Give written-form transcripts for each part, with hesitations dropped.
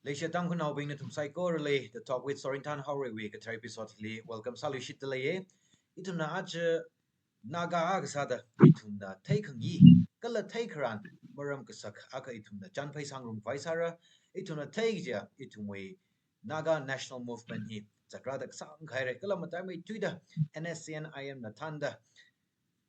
Leisha tam khunau bing na thum psycho relay the talk with Sorintan Howry we ka episode li welcome salu shit lay itum na ach naga ag sada itum na take yi kala take ran maram ka sak aka itum na chan phai sang rum faisara itum na take ja itum we naga national movement hi chakra dak sang khaire kala matai mai tuida NSCN-IM na thanda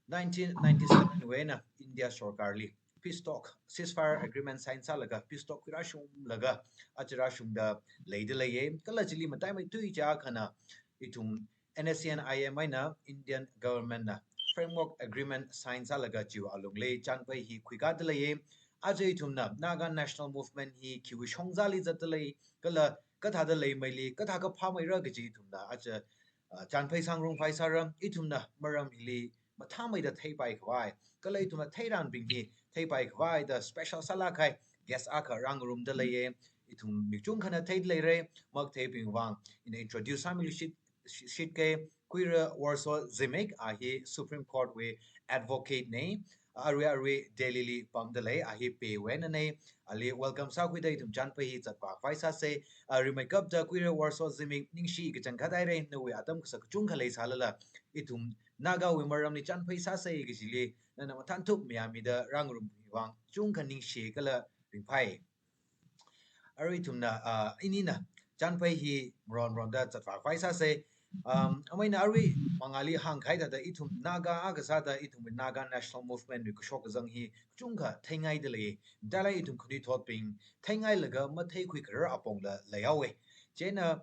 1997 wena India Sarkarli peace talk ceasefire agreement sign salaga peace talk kirashum laga achirashum da leide leye kala chili matai mai tui ja khana itum NSCN-IM na Indian government na framework agreement sign salaga jiu alungle changpai hi khuika de leye ajai itum na Naga national movement hi kiwi shongzali zat lei kala katha da lei mai li katha ka pha mai ra ga ji itum na acha chanpai sangrung faisara itum na maram hili matamai da thei pai khwai kalai tuna thei ran bing hi thei pai khwai da special sala khai guest aka rang room da laye itum mikchung khana thei le re mak thei bing wang in introduce family shit ke queer warsaw zimek a hi supreme court we advocate ne are daily li pam da le a hi pe wen ne ali welcome sa khui dai tum chan pe hi chat pa faisa se ri make up da queer warsaw zimek ning shi ke chang kha dai re no we atam sak chung kha le salala itum naga we maram ni chan phaisa sei gi jili na na than thup miami da rangrum wang chung khaning she kala ring phai ari tumna inina chan phai hi ron da chat fa phaisa se amaina ari mangali hang khai da itum naga aga sa da itum naga national movement ni kushok zang hi chung kha thaingai de le dalai itum khuni thot ping thaingai laga ma thai khui khar apong la layawe chena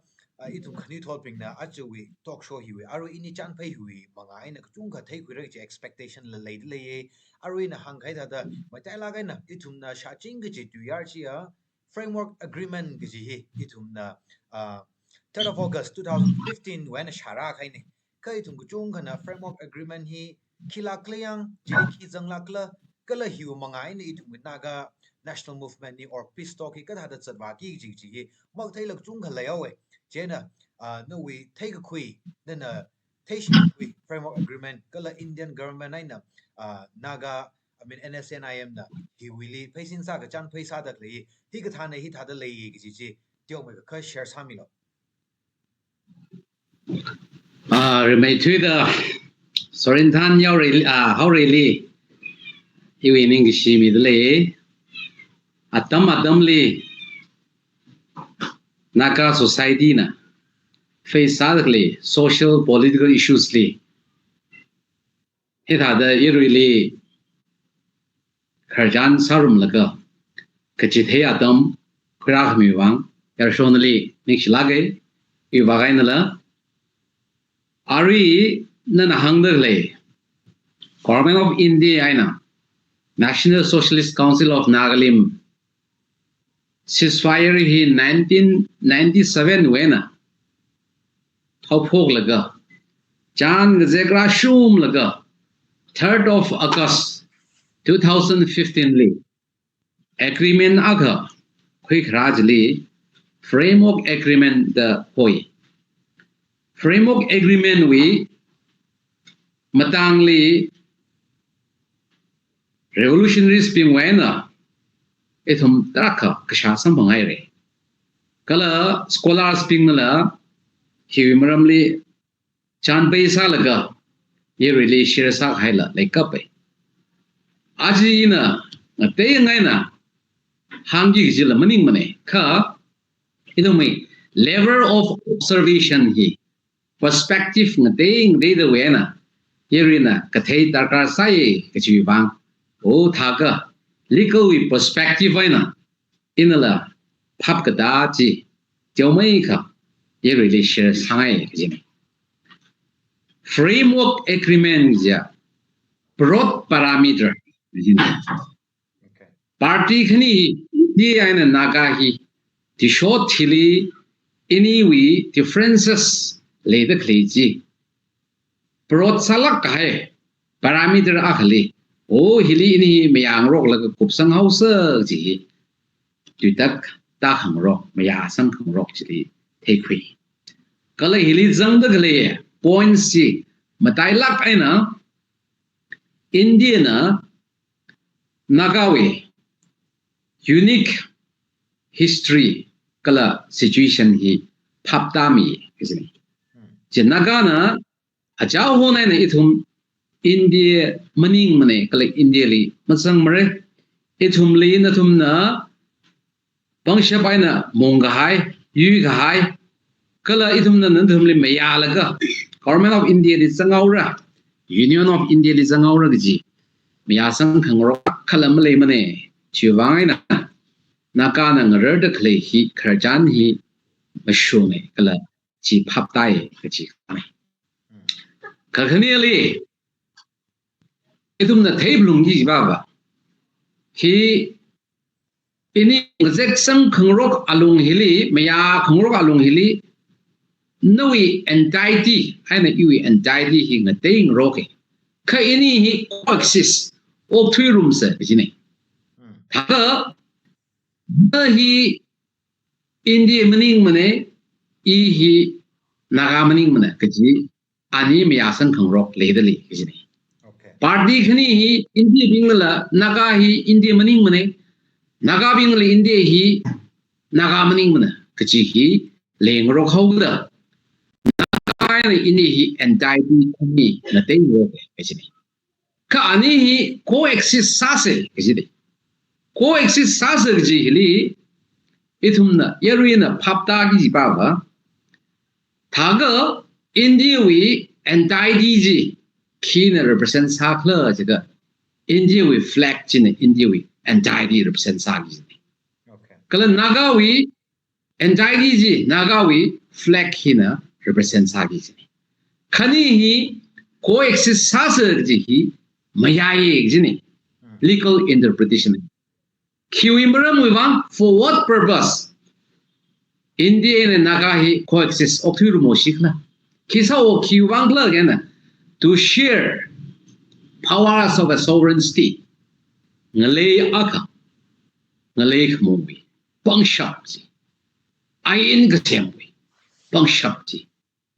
itum khani thol ping na achuwi talk show hiwi aru ini chan phai hiwi manga aina chung kha thai khuri che expectation la leid le ye aru ina hang khai da mai tai la ga na itum na sha ching ge tu yar chi ya framework agreement ge ji hi itum na 3rd of August 2015 when shara khai ni ka itum gu chung khana framework agreement hi khila klayang jili ki jang la kla kala hiu manga aina itum na ga national movement ni or peace talk ki ka da chatwa ki ji ji mak thai lak chung kha la yawe Jena, no we take a kui, then take we framework agreement, kala Indian government aina, Naga, I mean NSNIM na, he will facing sa ka chan pay sa dak li, hi ka thane hi thada li ki ji, tiyo me ka share samilo. Remake to the Sorintan Yauri, how really you in English with lay Atamli Naka society na face sadly social political issues li. It had a really Karjan Sarum Laga Kachite Adam Krahmi Wang Yarshonali Nixlage Ivagainala Ari Nanahangderle Government of India Aina National Socialist Council of Nagalim ceasefire in 1997 wena how phok laga chan zegra shum laga 3rd of August 2015 li agreement aga quick rajli framework agreement the hoi framework agreement we matangli revolutionary spring wena itum traka kasha sambangai re kala scholars ping nala himaramli chan paisa laga ye really share sa haila like up aji ina ate ngai na hangi jila maning mane ka idumai level of observation hi perspective ngate ngde de wena yerina kathei tarkar sai kachi bang o thaga legal perspective aina inala phap ka da ji jomai ka ye really share sangai ji framework agreement ja broad parameter party khani ye aina naga hi the short thili anyway differences le the khleji broad salak hai parameter akhli o hili ini mayang rok laga kupsang hausa ji tu tak ta khang rok maya sang khang rok ji thei khui kala hili jang da gale points ji matai lak aina Indiana Nagawe unique history kala situation hi phapta mi isini jenaga na ajao honai na ithum India maning mane kala India li masang mare ithum li na thum na bangsha pai na monga hai yu ga hai kala ithum na thum li maya laga government of India li changaura union of India li changaura gi maya sang khangro khala male mane chiwangai na naka na ngarer de khle hi kharjan hi mashune kala chi phaptai ka chi kakhani ali itum na theiblung gi baba hi ini ngzek sang khangrok alung hili maya khangrok alung hili nawi entity haina iwi entity hi na teing roke kha ini hi coexist ok three rooms jine thaga hi India maning mane I hi naga maning mana kaji ani maya sang khangrok ledali jine party khani hi India bingla naga hi India maning mane naga bingla India hi naga maning mana kaji hi lengro khawda naga ini hi entity khani na tei roke kajini ka ani hi coexist sase kajini coexist sase ji hili ithumna yaruina phapta gi baba thaga India wi entity ji kina represent sakla jaga India wi flag jine India wi entity represent sagi kala naga wi entity ji naga wi flag kina represent sagi jine khani hi coexist sase ji hi mayaye jine legal interpretation kiwimram wi wang for what purpose India and naga hi coexist okthuru moshikla kisa o kiwang la gena to share powers of a sovereign state ngalay aka ngalay khmowi pangshapji ayin gatemwi pangshapji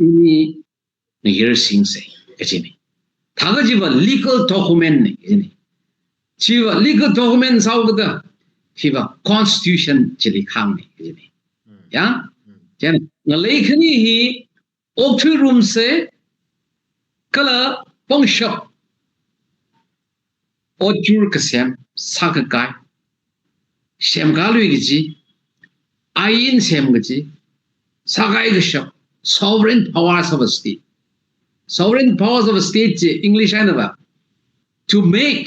ini nihir sing say kachini thaga jiba legal document ne kachini jiba legal document saugda jiba constitution chili khang ne kachini ya jan ngalay khani hi okthi room se kala pangshap ojur kasem sakakai semgalui gi ayin sem gi sagai gishap sovereign powers of a state sovereign powers of a state English anava to make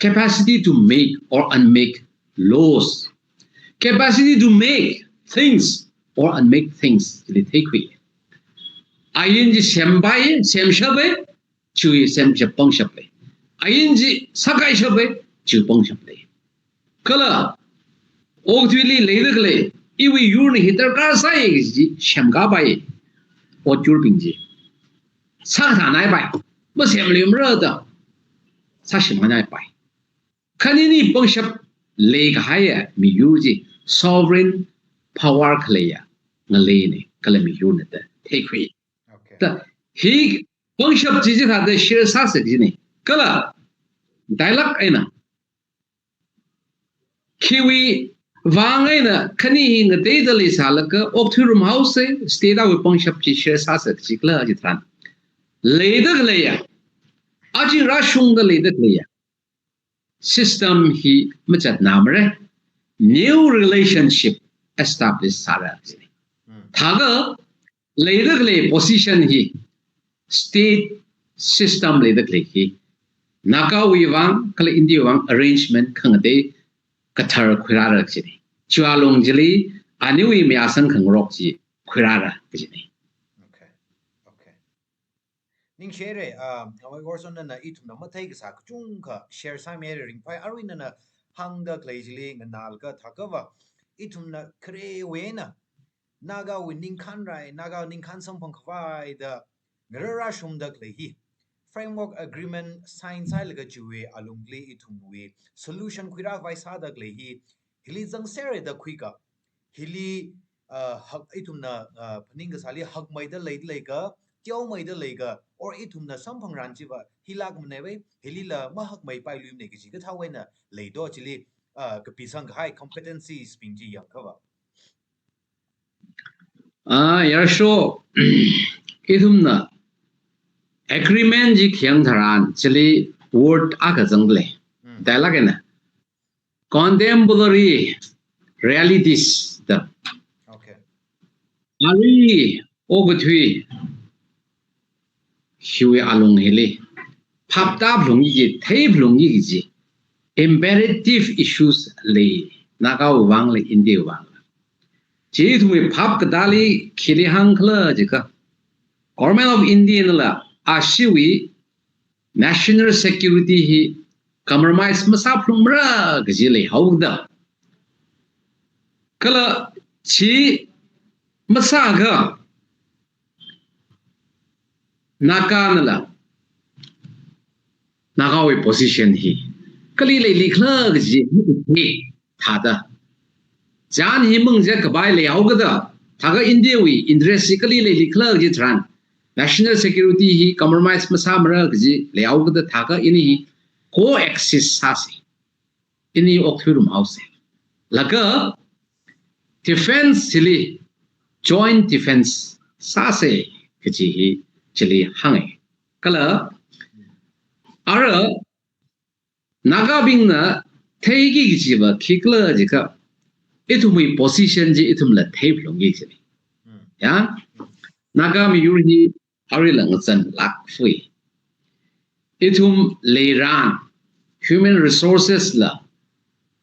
capacity to make or unmake laws capacity to make things or unmake things they take away ayin ji sembai semshabe chui semsha pangshabe ayin ji sagai shabe chu pangshabe kala ogtwili leidagle iwi yurni hitar ka sai ji semga bai ojur bingji sakha nai bai ba semlim ra da sa shima nai bai kanini pangshap leg haya mi yuji sovereign power kleya ngale ne kala mi yurna da take away ta hi pangshap ji ji da share sa se ji ne kala dialogue aina kiwi wangaina khani nga deidali salaka opthurum house state aw pangshap chi share sa se ji kla ji tran leidak leya aji rashung da leidak leya system hi machat namre new relationship established sara ji thaga leidak le position hi state system leidak le hi naka wi wang kala India wang arrangement khangde kathar khurara chini chualong jili aniwi mya sang khangrok ji khurara chini ning share awai gorson na itum na mathai ka sak chung ka share sa me ring pai arwin na hang da klejili ngal ka thakawa itum na kre we na naga wi ning khan rai naga ning khan sam phang khwai da ngrara shum da klehi framework agreement sign sai laga chuwe alungli itumwe solution khira vai sa da klehi hili jang sere da khuika hili hak itumna phaning ga sali hak mai da lei ka tiao mai da lei ka or itumna samphang ran chi ba hilak mne wei hilila ma hak mai pai lu ne gi ga thawai na lei do chili ka pisang hai competency sping ji yang ka ba Yarsho itumna agreement ji khyang tharan chili word aga jangle dialogue na contemporary realities the Okay. ari ogathui hiwe along hele phapta blong ji thei blong ji imperative issues le naga wang le India wang ji thumi phap kadali khili hang khla jika Government of India la ashiwi national security hi compromise masa plumra gajile hauda kala chi masa ga nakanala nagawi position hi kali le likhla gaji ni thada jan hi mung ja kabai le hauga thaga India wi interest kali le likhla gaji tran national security hi compromise masamra gaji layout da thaga ini coexist sasi ini okhurum house laga defense sili joint defense sase gaji hi chili hangai kala ara naga bingna theigi gaji ba khikla jika itumi position ji itumla theiblongi chili ya naga mi yuri Ari lang zan lak fui. Itum leiran human resources la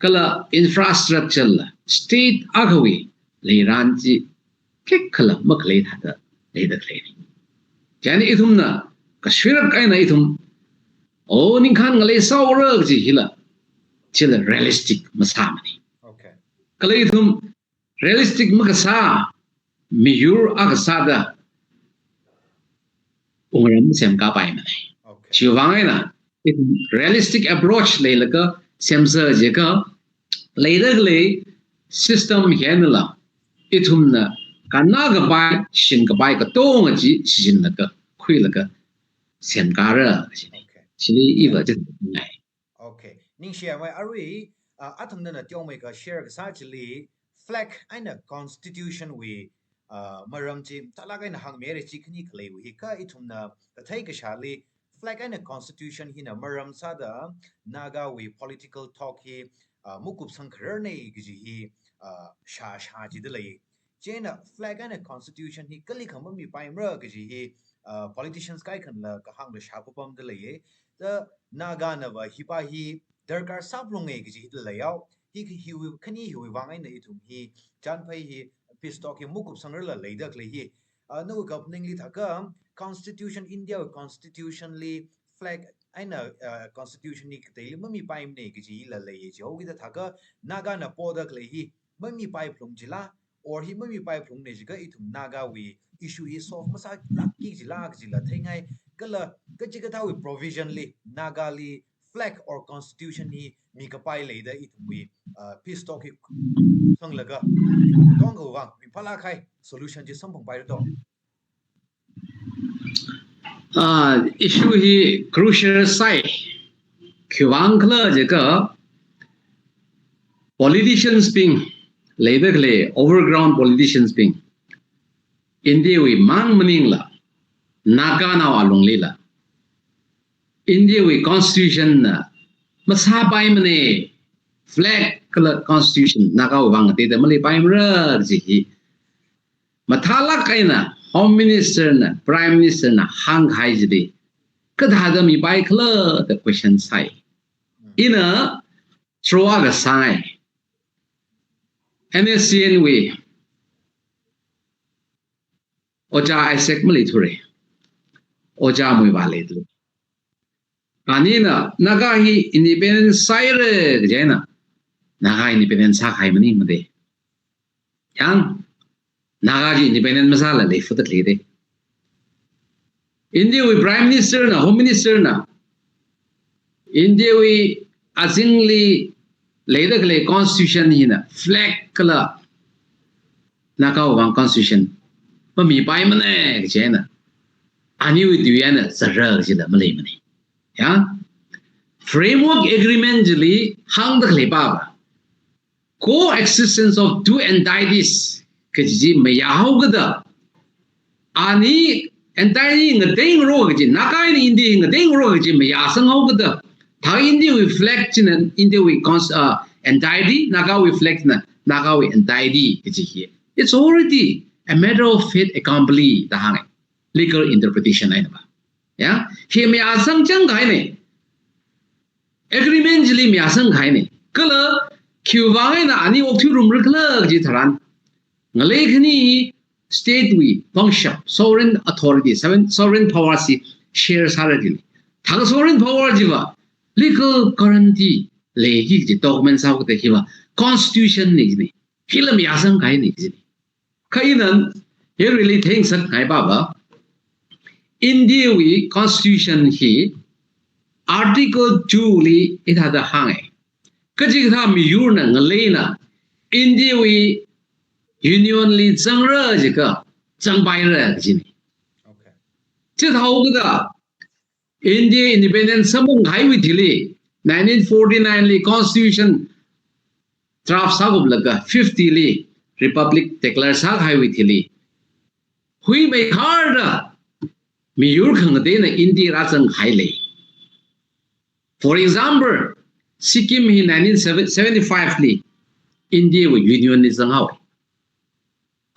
kala infrastructure la state agawi leiran ji kek kala maklei thada leida klei. Jani itum na kashwirak ay na itum o ningkan ngalay saurag ji hila chila realistic masamani. Okay. Kala itum realistic makasa miyur agasada Ungram sem ka pai mane. Chiwang na realistic approach le laga semsa je ka le system henla itumna kana ga bai shin ga bai ka tong ji shin laga khui laga sem ka ra chili iwa je nai. Okay. Ning share mai arui atham na tiong mai ka share ka sa chili flag aina constitution we maram chi talaga na hang mere chi khni khlei wi ka ithumna thai ka shali flag and constitution hina maram sada naga wi political talk hi mukup sankhar nei gi hi sha ji de lei chena flag and constitution hi kali kham mi paimra gi hi politicians kai khan la ka hang la sha pam de lei the naga na wa hi pa hi darkar sablong ei gi de lei yaw hi hi khani hi wang ai nei thum hi chan phai hi pistok hi mukup sangar la leida klei hi no governing li thaka constitution India constitution li flag aina constitution ni kte mami paim ne gi la lei jo gi thaka naga na poda klei hi mami pai plum jila or hi mami pai plum ne jiga ithum naga wi issue hi solve masa laki jila jila thengai kala kajiga ta wi provision li naga li flag or constitution ni mi ka pai leida ithum wi pistok hi sang laga dong go wang mi phala khai solution ji sampong pai do issue hi crucial side khiwang khla je ka politicians being labor le overground politicians being India wi mang maning la naga na along le la India wi constitution na masa pai mane flag kala constitution naga wang te de mali pai mra ji mathala kaina home minister na prime minister na hang hai ji kada da mi pai kala the question sai ina throw ga sai NSCN we oja Isaac mali thore oja mui ba le du anina naga hi independence sai re jena naga independence sa khai mani made yang naga ji independence masala le futat le de India we prime minister na home minister na India we asingly later kale constitution hi na flag kala naga wang constitution ma mi pai mane jena ani we du yana zara ji la male mane ya framework agreement li hang the kale ba coexistence of do and die this kiji mayahogada ani entirely ngading rogaji nakai ni indi ngading rogaji mayasang hogada tha indi reflect in indi we entirety naga reflect na naga we entirety kiji here it's already a matter of faith accompli the hang legal interpretation ai ba ya he mayasang chang kai ne agreement jili mayasang kai ne kala kyuwangai na ani okthi rum rkla ji tharan ngalekhni state we function sovereign authority sovereign power si share saradi thang sovereign power jiwa legal guarantee legi ji document sa ko hiwa constitution ni hilam yasang kai ni ji kainan he really thinks that hai baba india we constitution hi article 2 li it had a hang kaji tha mi yurna ngalena india we union li changra jika changbai ra jini okay che thauga india independence samung hai wi thili 1949 li constitution draft sagub laga 50 li republic declare sa hai wi thili hui mai hard mi yur khang de na india ra chang hai le for example sikkim hi 1975 li india wi union ni chang hau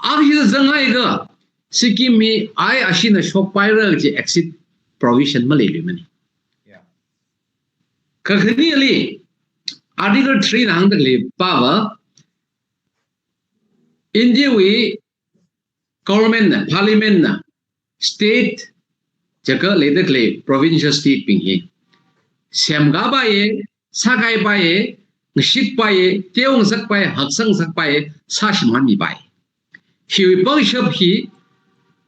Ahi zangai ga Sikkim mi ai ashina shok pyral ji exit provision maleli mani. yeah Kakhani ali article 3 nang dakle pawa India we government na parliament na state jaga le dakle provincial state ping hi. Siamga ba ye sakai ba ye ngshik ba ye teong sak ba ye haksang sak ba ye sashman mi ba ye. He bangship he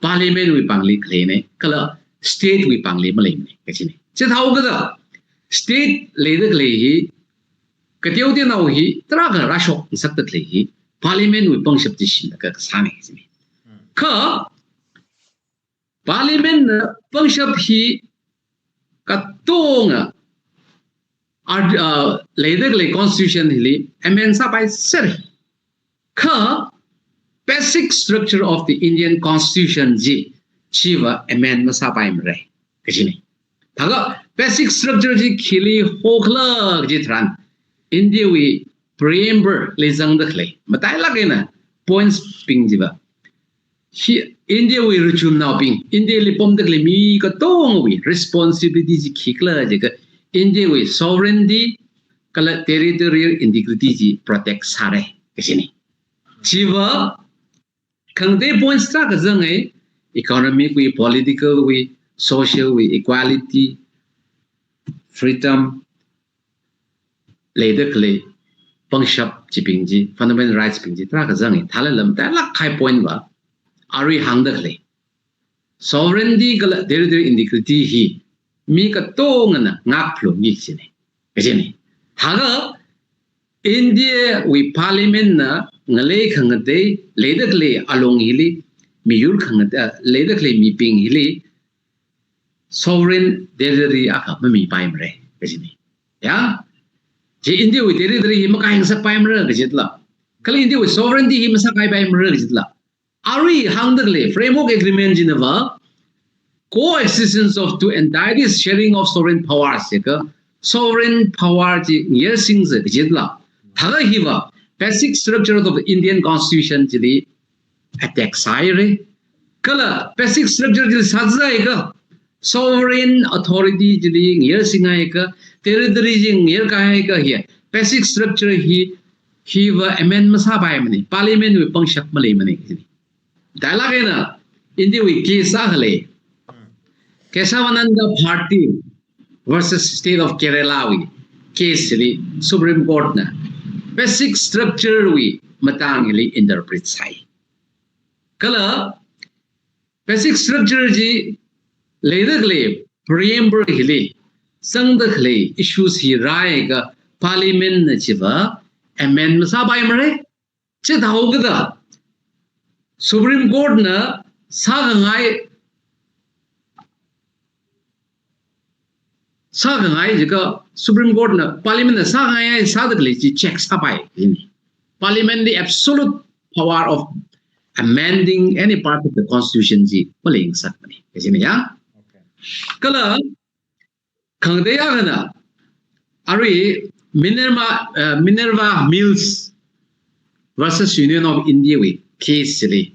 parliament we pangli claim kala state we pangli malay ne kachine che thau ga state le de le hi kateu de nau hi tra ga rasho sak de le hi parliament we bangship ji shin ka sane kachine ka parliament bangship hi ka tonga le de le constitution hi amend sa bai sir ka basic structure of the Indian Constitution ji chiva amend masa pai mre kachine thaga basic structure ji khili hokla ji thran India we preamble le jang da khle matai la na points ping jiba India we ruchum now ping India li pom da khle mi ka tong we responsibility ji khikla ji ka India we sovereignty kala territorial integrity ji protect sare kachine chiva Kangde points ta kazang economic we political we social we equality freedom later clay pangshap chipingji fundamental rights pingji ta kazang thalalam ta lak khai point ba ari hang da clay sovereignty kala territorial integrity hi mi ka tong na ngak phlo mi chine kajene thaga India we parliament na ngale khangate ledakle along hili miyur khangate ledakle mi ping hili sovereign territory aka mi paimre kajini ya je India we territory hi makai sa paimre kajitla kali India we sovereignty hi masa kai paimre kajitla ari hangdagle framework agreement jinava coexistence of two entities sharing of sovereign powers ka sovereign power ji year sings kajitla thaga hiwa basic structure of the Indian Constitution jili attack saire kala basic structure jili sajai ka sovereign authority jili year singai ka territory jing year kai ka here basic structure he wa amend masa bai mani parliament we pangshak malai mani dialogue na India we case hale Kesavananda Bharti versus state of Kerala we case jili Supreme Court na basic structure we matangili interpret sai kala basic structure ji ledagle preamble hili sangdagle issues hi rai ga parliament na chiba amend masa bai mare che thauga Supreme Court na sagangai jika Supreme Court na Parliament na sagangai sadagle ji check sabai ini Parliament the absolute power of amending any part of the constitution ji maling sak mani kajina ya Okay. kala khangdeya gana ari Minerva Mills versus Union of India we case li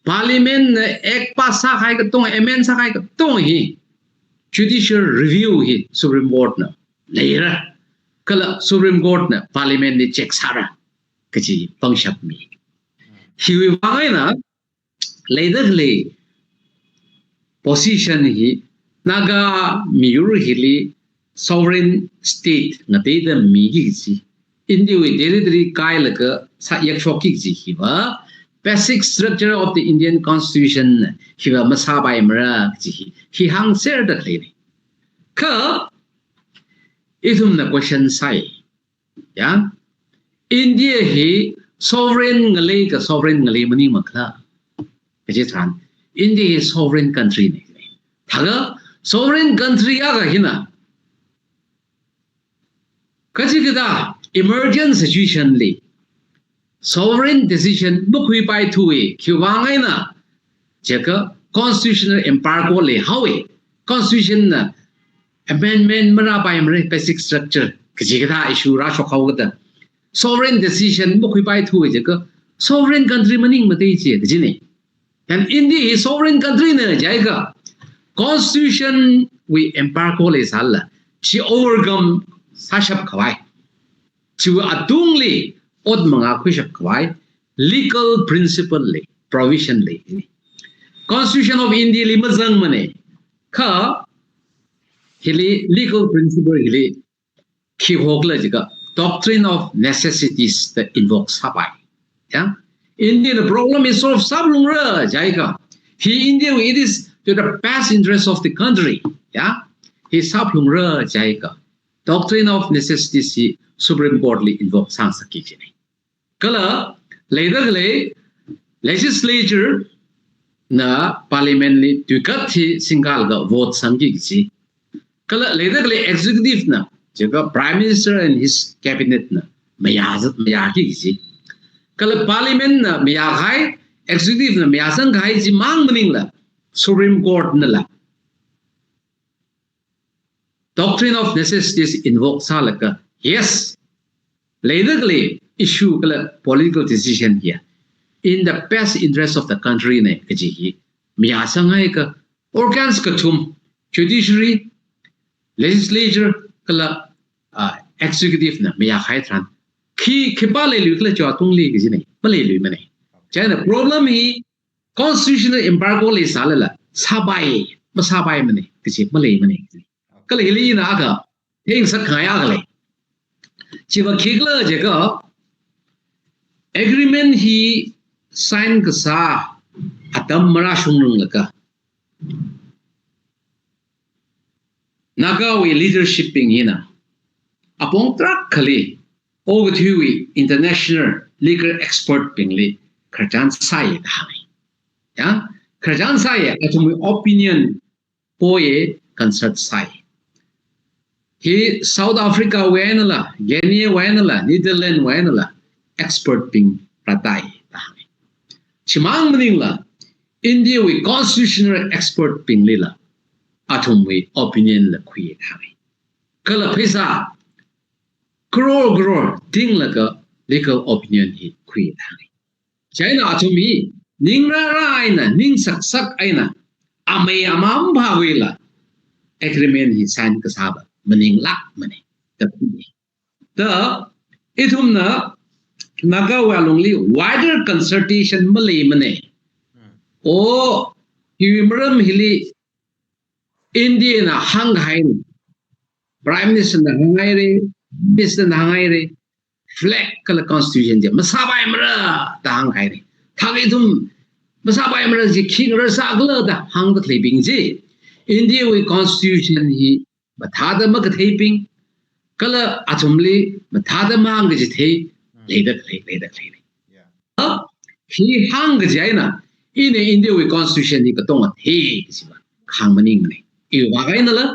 parliament ek pa sa khai ka tong amend sa khai ka tong hi judicial review hi Supreme Court na later kala Supreme Court na parliament ni check sara kaji pangshap mi hiwi wangai na later le position hi naga miur hili sovereign state na te da mi gi ji India we territory kai la ka sa yak shok ki ji hi ba basic structure of the Indian constitution hi ba masa bai mara ji hi hang ser da le ka itum na question sai ya India hi sovereign ngale mani makla kaje than India is sovereign country ne thaga sovereign country aga hina kaji kada emergent situation le sovereign decision bukhui pai thuwe khiwangai na jeka constitutional embargo le hawe constitution na amendment mara pai mare basic structure kaji kada issue ra shokhaw kada sovereign decision bukhui pai thuwe jeka sovereign country maning matei che kaji ne and India is sovereign country na jaiga constitution we embargo le sala chi overcome sashap khawai chi atung le od manga khwishap khawai legal principle le provision le constitution of India li mazang mane kha hili legal principle hili khi hokla jiga doctrine of necessities that invokes sabai yeah India the problem is solved sablungra jaiga he India it is to the best interest of the country yeah he sablungra jaiga doctrine of necessity Supreme Court li invoke sang saki chini kala later le legislature na parliament li tukat thi singal ga vote sangi chi kala later le executive na jaga prime minister and his cabinet na maya ki chi kala parliament na maya khai executive na maya sang khai chi mang maning la Supreme Court na la doctrine of necessities invoke salaka yes later issue kala political decision here in the best interest of the country ne kaji hi mia sangai ka organs ka thum judiciary legislature kala executive na mia khai tran khi khipa le lu kala chaw tung le kaji ne male lu mane chana problem hi constitutional embargo le salala sabai masabai mane kaji male mane kala hili na ga heng sak khaya ga le chiba khigla jaga agreement hi sign ka sa atam mara shungrung laka naga we leadership ping hina apong trak khali ogthui international legal expert pingli kharjan sai dai ya kharjan sai atumi opinion poye concert sai he South Africa wenala Guinea wenala Netherlands wenala expert ping pratai dai chimang maningla India we constitutional expert ping lila atum we opinion la khui dai kala phisa crore ding la ka legal opinion hi khui dai china atumi ningra raina ning sak aina amai amam bhawela agreement hi sign ka saba maning lak mane the itumna naga walungli wider consultation malay mane o himram hili India na hanghai prime minister na hangai minister na hangai flag kala constitution je masabai mara ta hangai thagi tum masabai mara ji khingra sagla da hang da living je India we constitution hi mathada mag theping kala atumli mathada mang ji the ledak yeah he hang jaina in India we constitution ni katong the siba khang maning ne I wa ga na la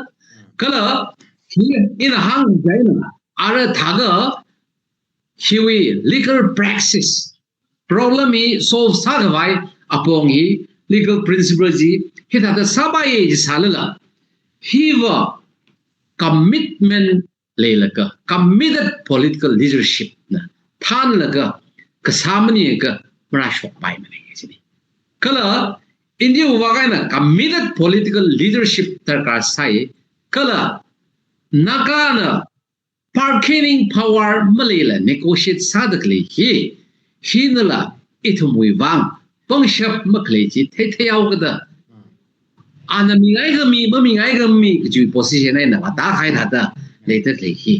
kala he in hang jaina ara thaga he we legal praxis problem hi solve sa vai apong hi legal principle ji hi da sabai ji salala hi wa commitment le laga committed political leadership na than laga ka samani ka mara shok bai mane ji kala india wa ga na committed political leadership darkar sai kala nakana bargaining power malela negotiate sadakli hi nala itumui wang pongshap makle ji thethayau gada anami ngai gami mami ngai gami ju position ai na ta khai thada later le hi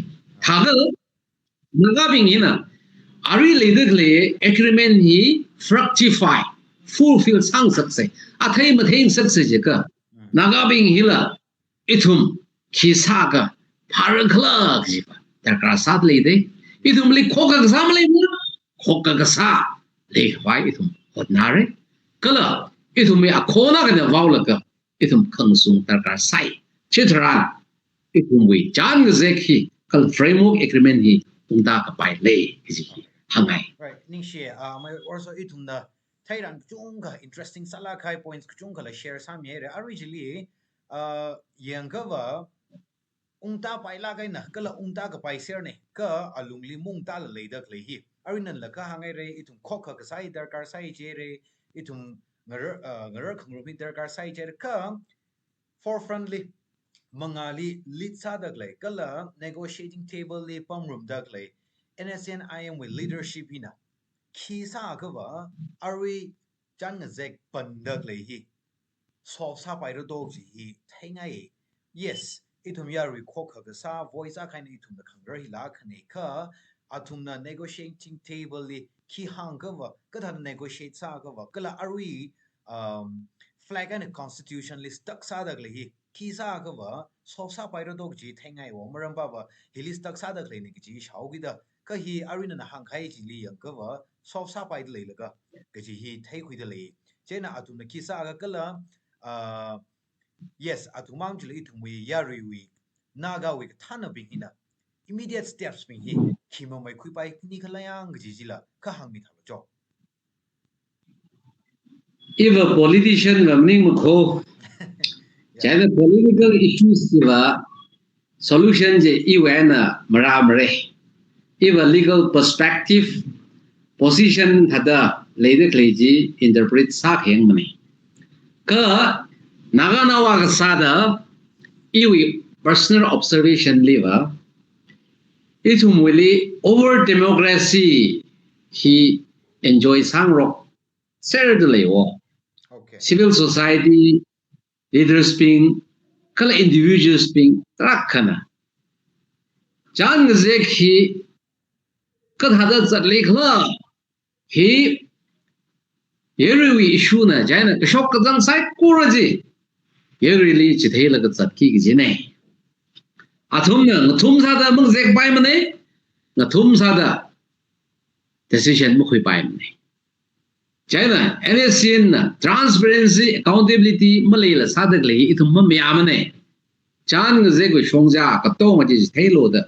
thagal naga bing ina ari later le agreement hi fructify fulfill sang sakse athai matheng sakse je ka naga bing hila itum khisa ga pharakla ji ba darkar sat le de itum le khoka ga sam le mu khoka ga sa le vai itum hodnare kala itum me akhona ga waula ga itum khangsung darkar sai chitran itum we jan ga zekhi kal framework agreement hi ungda ka pai le ji hangai right ning she my also itum na thairan chung ga interesting sala khai points chung ga la share sam ye originally younger wa ungta pai la ga na kala ungta ga pai share ne ka alungli mungta la leidak le hi arinan la ka hangai re itum khokha ga sai darkar sai je re itum ngar khangrupi darkar sai je ka forefront li mangali lead sa dak le kala negotiating table le pamrum dak le NSN IM with leadership ina khi sa ga wa ari chan nga zek pan dak le hi so sa pai ro dog ji hi thaingai yes itum ya khokha ga sa voice a kind itum da khangrar hi la khane ka atum na negotiating table li ki hang ga wa ka tha negotiate sa ga wa kala ari flag and constitution list tak sa dak le hi ki sa ga wa so sa pai ro dog ji thaingai wa maram ba wa hi list tak sa dak le ni ji shau gi da ka hi ari na hang khai ji li yang ga wa so sa pai le la ga ka ji hi thai khui da le je na atum na ki sa ga kala yes atumam juli itum we yari we naga we thana bing ina immediate steps bing hi khimo mai khui pai ni khalayang ji ji la ka hang mi thalo jo if a politician gamning mukho chana political issues kiwa solution je iwana maramre if a legal perspective position thada leide kleji interpret sa kheng mani ka naganawa ka sada iwi personal observation liva itumuli over democracy he enjoy sangrok certainly wo okay civil society leaders being kala individuals being trakana jan zek hi kadhada zatli khla hi yerewi issue na jaina kashok kadang sai kuraji yerili chithela ka zatki gi jine athum na thum sa da mung zek pai mane na thum sa da decision mu khui pai mane jaina NSN na transparency accountability malela sa da le ithum ma mya mane chan ge zek ko shongja ka tong ma ji thelo da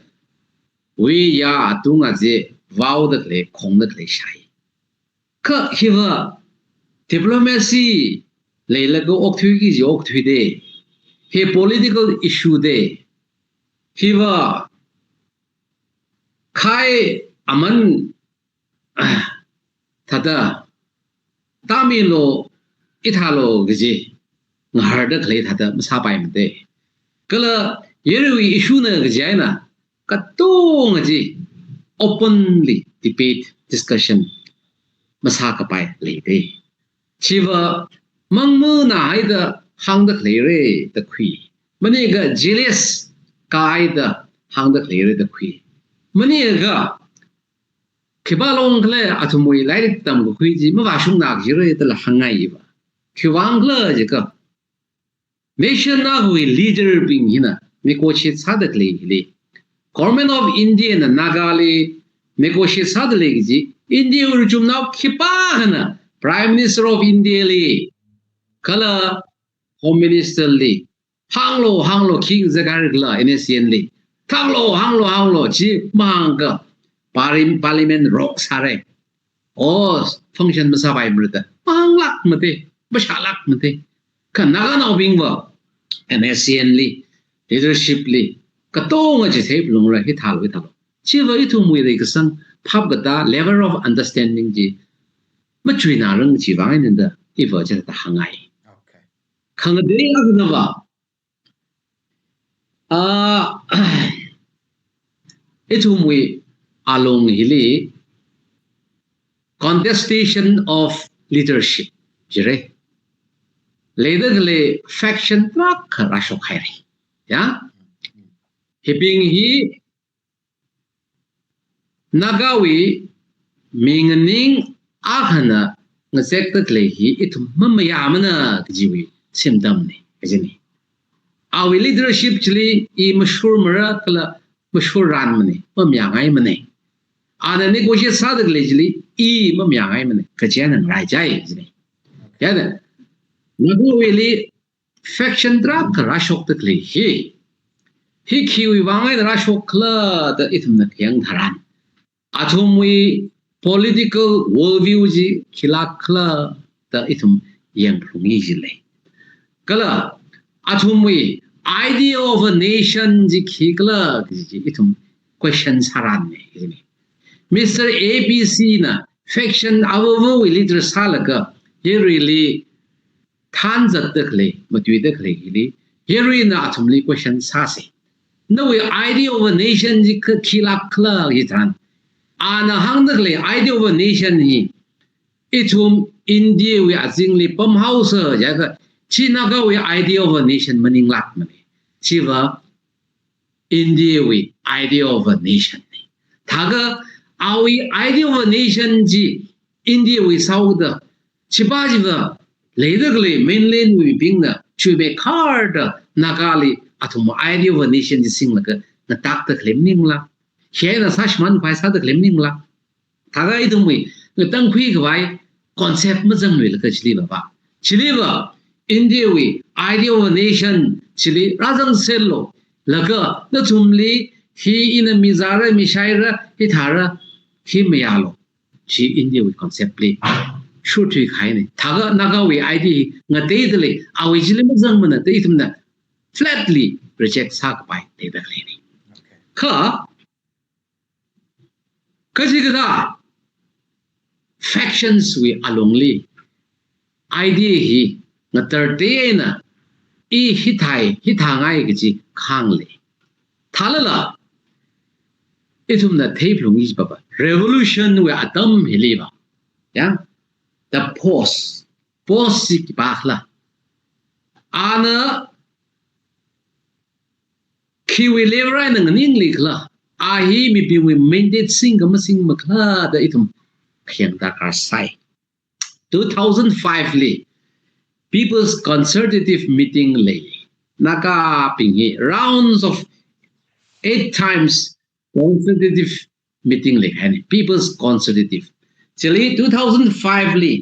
we ya atunga je wow da le khong da le shai ka hiwa diplomacy leila go ok thui ki ji ok thui de he political issue de hiwa khai aman thada tamilo ithalo gje ngar da khle thada masa pai mate kala yerewi issue na gje na katong ji openly debate discussion masa ka pai le de chiwa mangmu na haida hang da khle re da khui mani ga jealous kai da hang da khle re da khui mani ga khibalong khle athumui lai tam ko khui ji ma ba shung na ji re da la hangai ba khiwang le je ka nation na hui leader bing hina me ko chi sa da khle le government of India na nagali negotiate sa da le ji India ur chum na khipa hana Prime Minister of India li kala Home Minister li hanglo king zagar gla NSN li hanglo chi mahanga parliament rock sare oh function mà sao vậy mà đó mang lắc mà thế bất xả lắc mà thế cái nào nào bình vợ NSCN li leadership li cái tô ngay chỉ thấy luôn rồi hết thảo chỉ với thu mùi đấy cái sang pháp cái ta level of understanding gì mà chuyện nào rừng chỉ vắng nên đó đi vợ cho ta hàng ngày hàng ngày đấy là cái nào ít thu mùi along hili contestation of leadership jere later le faction trak rasho khairi ya hiping hi nagawi mingning akhana ngazek tak le hi itum mamayamana jiwi simdam ne ajini awi leadership chli I mashhur mara kala mashhur ran mane mamyangai mane ana negotiate sadak le chli I mamyangai mane kajian rai jai ajini ya da nagawi le faction trak rashok tak le hi kiwi wangai rashok kla da itum na kyang dharan athumwi political worldview ji khilakla da itum yang rungi jile kala athumwi idea of a nation ji khikla ji itum question saran ne Mr. ABC na faction awu leader salaka ye really than zat dakle matui dakle ili ye na athumli question sase no idea of a nation ji khilakla ji than ana hangdakle idea of a nation hi itum India we azingli pam house jaga China ga we idea of a nation maning lat mane chiwa India we idea of a nation thaga awi idea of a nation ji India we sauda chibajiwa leidagle mainland we bingna chube card nagali atum idea of a nation ji singlaga na takta klemning la Here Sashman by Sada Glimning La Taga idumwi, the Tankwi Gawai, concept Mazamil Kachiliva. Chiliva, India we, idea of a nation, Chili, Razan Sello, Laga, the Tumli, he in a Mizara, Mishaira, Hitara, he Mayalo. She India we conceptly. Sure to Kaini. Taga Nagawi idea, Natadely, our Jilimazamana, Datumna, flatly rejects Hak by Data Cleaning. Ka Kajigada factions we alongly idea hi na terte na I hitangai gaji khangli thalala itum na theiplung is baba revolution we atam hiliba ya the pause ki bakhla ana kiwi levra na ngning likla ahi mi bi we mandate sing makla da itum khiang da kar sai 2005 li people's consultative meeting le naka pingi rounds of 8 times consultative meeting le hani people's consultative chili 2005 li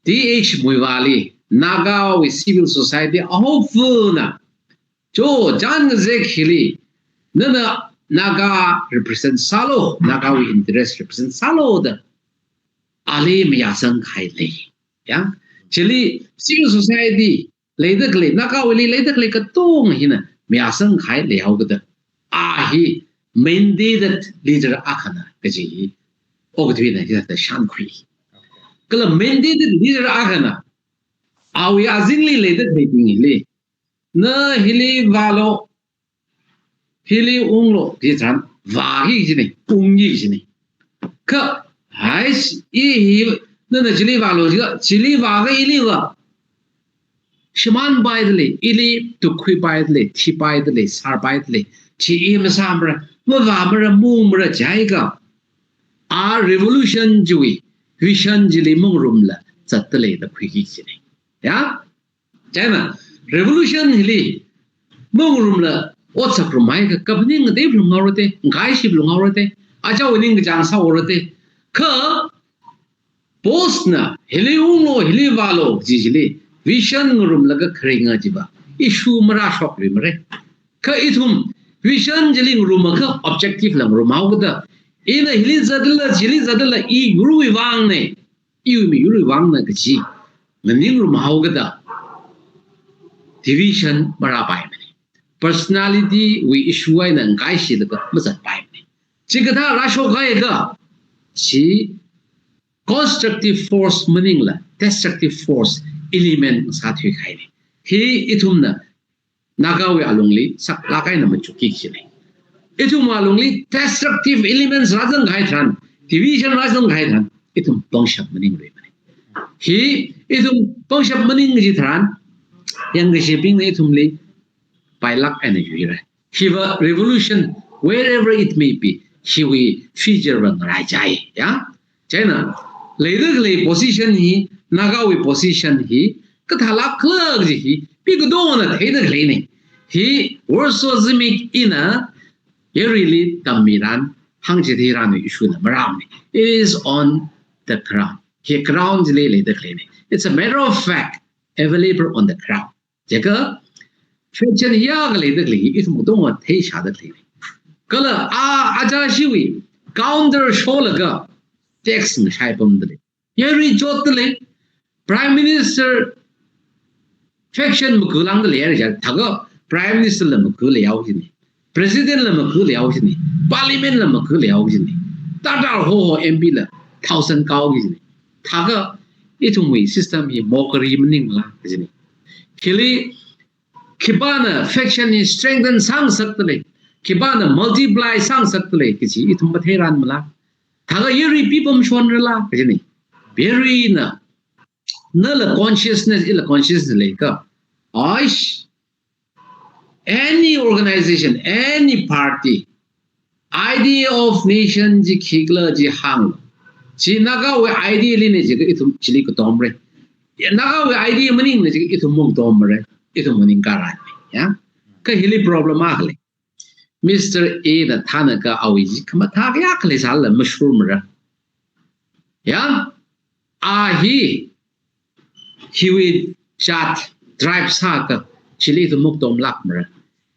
DH Muiwali naga with civil society ahofuna jo jan ze khili nana Naga represent Salo, Naga we interest represent Salo the Ali Miyasang Haile. Yeah, Chili civil society later Naga will later like a tone hina Miyasang Haile how the he mandated leader Akana Kaji Ogdwina the Shankri. Kala mandated leader Akana. Are we azingly later making Na Hili Valo Hili unglo ditan vagi jini ungi jini ka hais I na jili valo jili vaga iliwa shiman baidle ili tukhui baidle thi baidle sar baidle chi masamra mavamra mumra jaiga a revolution jui vision jili mongrumla chatle da khigi jini ya jana revolution hili mongrumla What's a Romaica Cabining a day from Norte, Gaishi Blumorte, Aja winning the Jansa Orate, Ka Postna, Heliuno, Helivalo, Gigili, Vision Rum Laga Kringa Jiba, Issue Marashok Rimre, Ka itum, Vision Jilling Rumaka, objective Lam Rumauda, ina hili zadala I guru wang ne yu mi guru wang na kachi naning ru mahau gada division mara bai mani personality we issue ai na ngai shi da mazat bai mani chigada rasho gai ga chi constructive force meaning la destructive force element sa thui khai ni hi ithum na nagawe alungli sak lakai na machuki khile itum alungli destructive elements rajang gai than division rajang gai than itum pangshap meaning roi mani hi itum pangshap meaning ji than yang shaping na itum li by luck and yura he revolution wherever it may be he will feature rang rai jai ya china leader position hi nagawe position hi kathala klag ji hi big don na theda gle ne hi warsozimic ina really tamiran hangji thiran issue na maram ne is on the ground he ground le the gle ne it's a matter of fact available on the ground jaga fashion ya gle the gle is mo dong wa thei sha the gle kala aja shiwi counter show la ga tax ng shai pam de yeri jot le prime minister faction mu kulang de le ya ta ga prime minister la mu ku le yaw ji ni president la mu ku le yaw ji ni parliament la mu ku le yaw ji ni ta ta ho mp la 1000 kaw ji ni ta ga itum wi system hi mockery mning la ji ni kili kibana faction is strengthen sang sakle kibana multiply sang sakle kichi itum batheran mala thaga yeri people shon rela kini very na la consciousness ila consciousness le ka aish any organization any party idea of nation ji khigla ji hang chi naga we idea li ne ji itum chili ko tomre naga we idea maning ne ji itum mong tomre itum maning karan ya ka hili problem akle Mr. A da thanaka awiji kama thak ya khle sal mushroom ra ya he will chat drive saka chili to muktom lakmra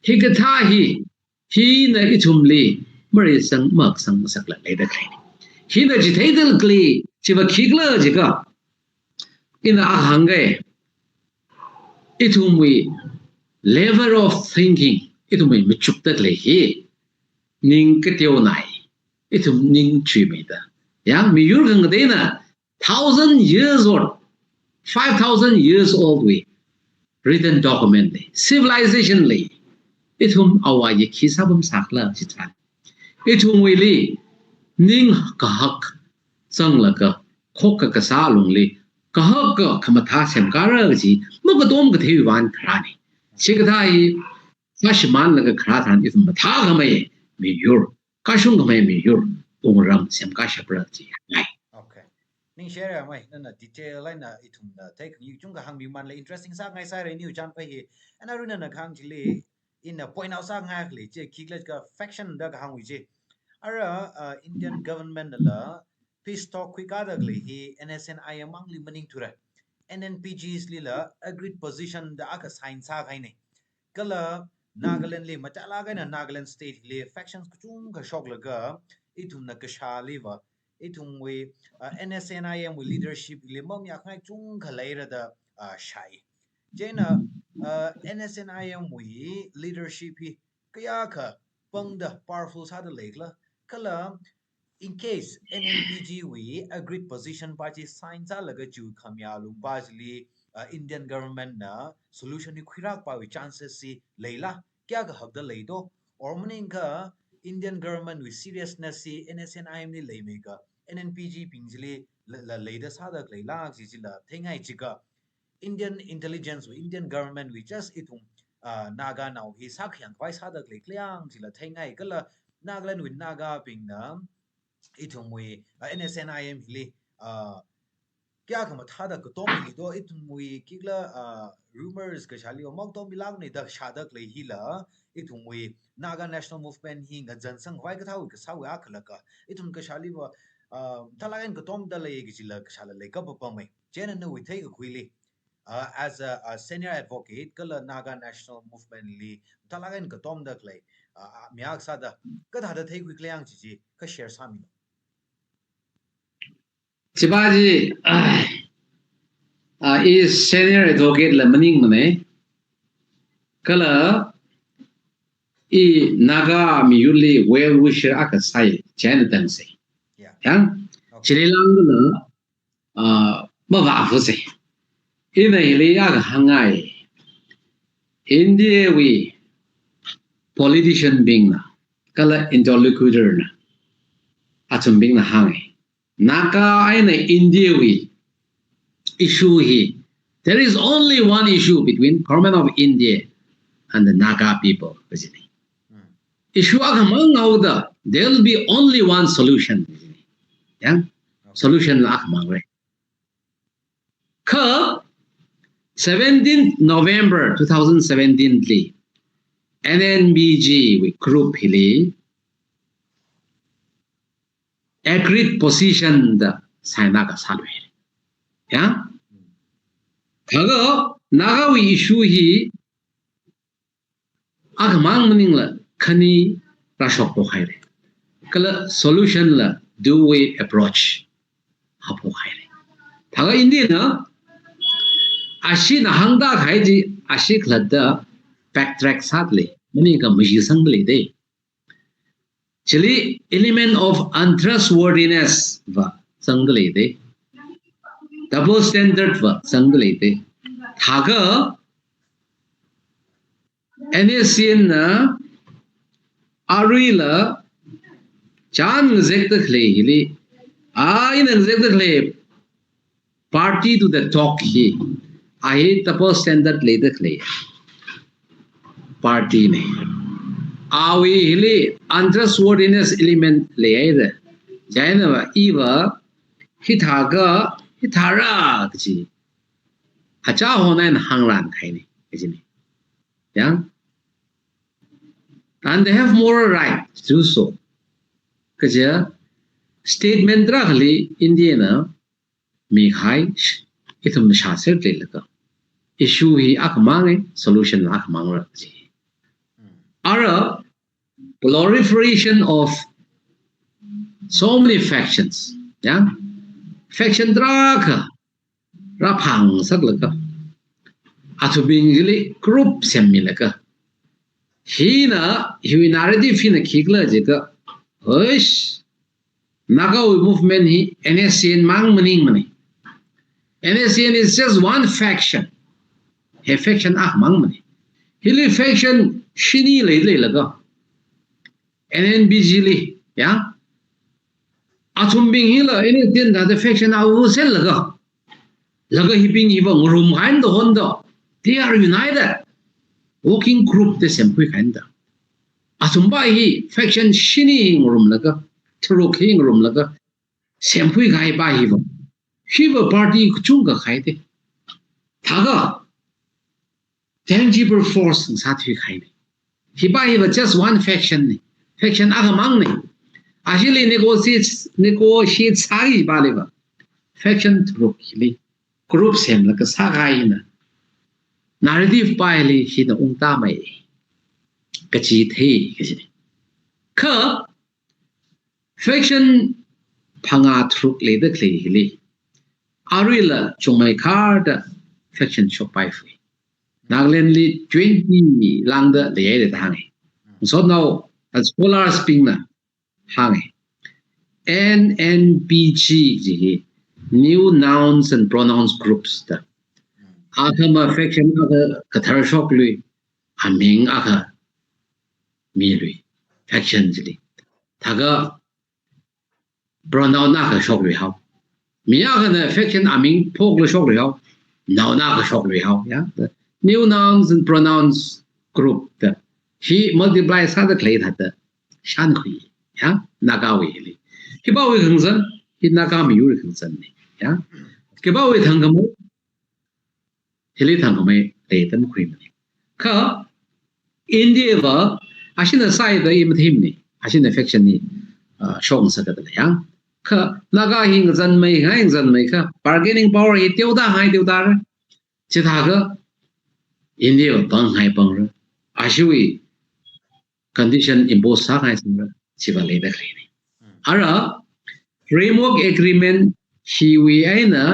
he ka tha he na itumli mari sang mak sang sakla le da khai he na ji theidal kli chiba khigla ji ka in a hangai itumwi level of thinking itumwi michuk ta le hi ning ka teo nai itum ning chui me da ya mi yur gang de na 1000 years old 5000 years old we written document le civilization le itum awa ye khisabum sakla chitra itum we le ning ka hak sang la ka khok ka sa lung le ka hak ka khamatha sem kara ji mo ka dom ka thei wan khrani chigdai Mashman la khra than is matha gamai mi yur kashung gamai mi yur ongram sem ka shapra ji nai okay ning share mai na detail line na itum na take you chung ka hang mi man le interesting sa ngai sai re new chan pa hi ana runa na khang ji le in a point out sa nga le je kiglet ka faction da ka hang wi je ara Indian government la peace talk quick ada le hi NSNI among li maning thura NNPGs li la agreed position da aka sign sa kai ne kala Nagaland le machala ga na Nagaland state le factions kuchung ka shok laga itum na kasha liwa itum we NSNIM we leadership le mom ya khai chung ka laira da shai jena NSNIM we leadership hi kaya ka pang da powerful sa da lekla kala in case NNPG we agreed position party sign sa laga chu khamya lu bajli Indian government na solution ni khirak pa wi chances si leila kya ga hak da leido or maning ka Indian government with seriousness si NSNIM ni leime ka NNPG pingjili la leida sa da leila ji ji la thengai ji ka Indian intelligence with Indian government we just itum naga now hi sakhyang vai sa da le klyang ji la thengai ka la Nagaland with naga ping na itum we NSNIM hi kya kama thada ko tom li do it mui kigla rumors ka shali omong tom bilang ni da shadak le hila it mui naga national movement hi nga jansang wai ka thau ka saw ya khala ka itum ka shali wa talagan ko tom da le gi jila ka shala le ka pa mai jen no we take a quickly as a senior advocate kala naga national movement li talagan ko tom da le miak sa da ka da thei quick liang ji ka share sami Chibaji is senior advocate la maning mane kala I naga mi yuli well wisher aka sai chen dan se yeah yang okay chililang na ma wa fu se ina ile aka hangai India we politician being na kala interlocutor na atum being na hangai naga aina India we issue he there is only one issue between government of India and the Naga people issue akamang auda there will be only one solution yeah solution la akamang re ka 17th November 2017 li NNBG we group hili agreed position da saina ka salwe yeah kaga naga we issue hi akamang maning la khani rashok po khaire kala solution la do way approach hapo khaire thaga indi na ashi na hangda khaiji ashi khladda backtrack sadly mani ka maji sangle de chili element of untrustworthiness va sangle de double standard va sangle de thaga NSCN na Arila Chan Zekle Hili in Zekle party to the talk he I hate the post standard later clay party ne Awi Hili untrustworthiness element later Jainava Eva Hitaga Hitara Hacha Honan Hangran Kaini isn't it? Yeah and they have moral right to do so. Because statement dragli Indiana Mikhai itum shasir telaka issue hi akmange solution akmang raji. Ara proliferation of so many factions. Yeah, faction draka rapang saglaka atubingili group semilaka. Hina narrative hina kigla jega hush naga movement hi NSCN mang maning mani NSCN is just one faction he faction mang mani hili faction shini le laga NNBG li ya atumbing hila NSCN da faction sel laga hiping iba ngurum hain do honda they are united working group the same quick and asumba hi faction shini room laga troking room laga same quick hai ba hi shiva party chunga khaide thaga tangible force sa thi khaide hi ba hi just one faction ni faction agamang ni actually negotiate sari ba leba faction trokili group same laga sa gai na narrative paili hina ungta mai kachi the kachi ka faction phanga thruk le da kle hili arila chungmai card faction chopai fui naglen li 20 langda le da hangi so now as scholars ping na hangi NNBG ji new nouns and pronouns groups da Akama faction aka kathar shok lui aming aka mi lui faction jili thaga pronoun aka shok lui hao mi aka na faction aming pok lui shok lui hao noun aka shok lui hao yeah the new nouns and pronouns group the he multiply sa the clay that the shan hui yeah naga wi li ki ba wi khang san ki naga mi yu khang san ni yeah ki ba wi thang gam hili thangame letam khrimni ka India va ashina side im thimni ashina faction ni shong sakadala ya ka naga hing zan mai ka bargaining power hi teuda ra chitha ga India bang hai bang ra ashwi condition impose sa kai sum chi ba le da khle ni ara framework agreement hi we aina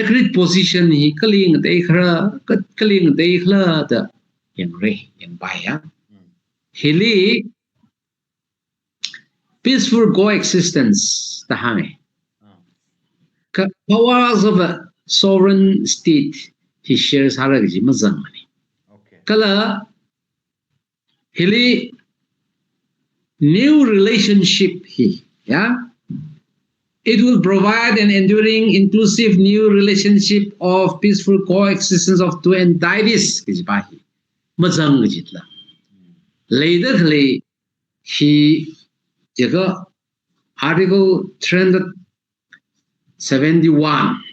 agreed position hi kaling te khra kaling te khla da yang re yang bai ya hili peaceful coexistence the hang powers of a sovereign state he shares haragi mazang mani kala hili new relationship he it will provide an enduring inclusive new relationship of peaceful coexistence of two entities kijibahi mazang jitla later he jaga article 371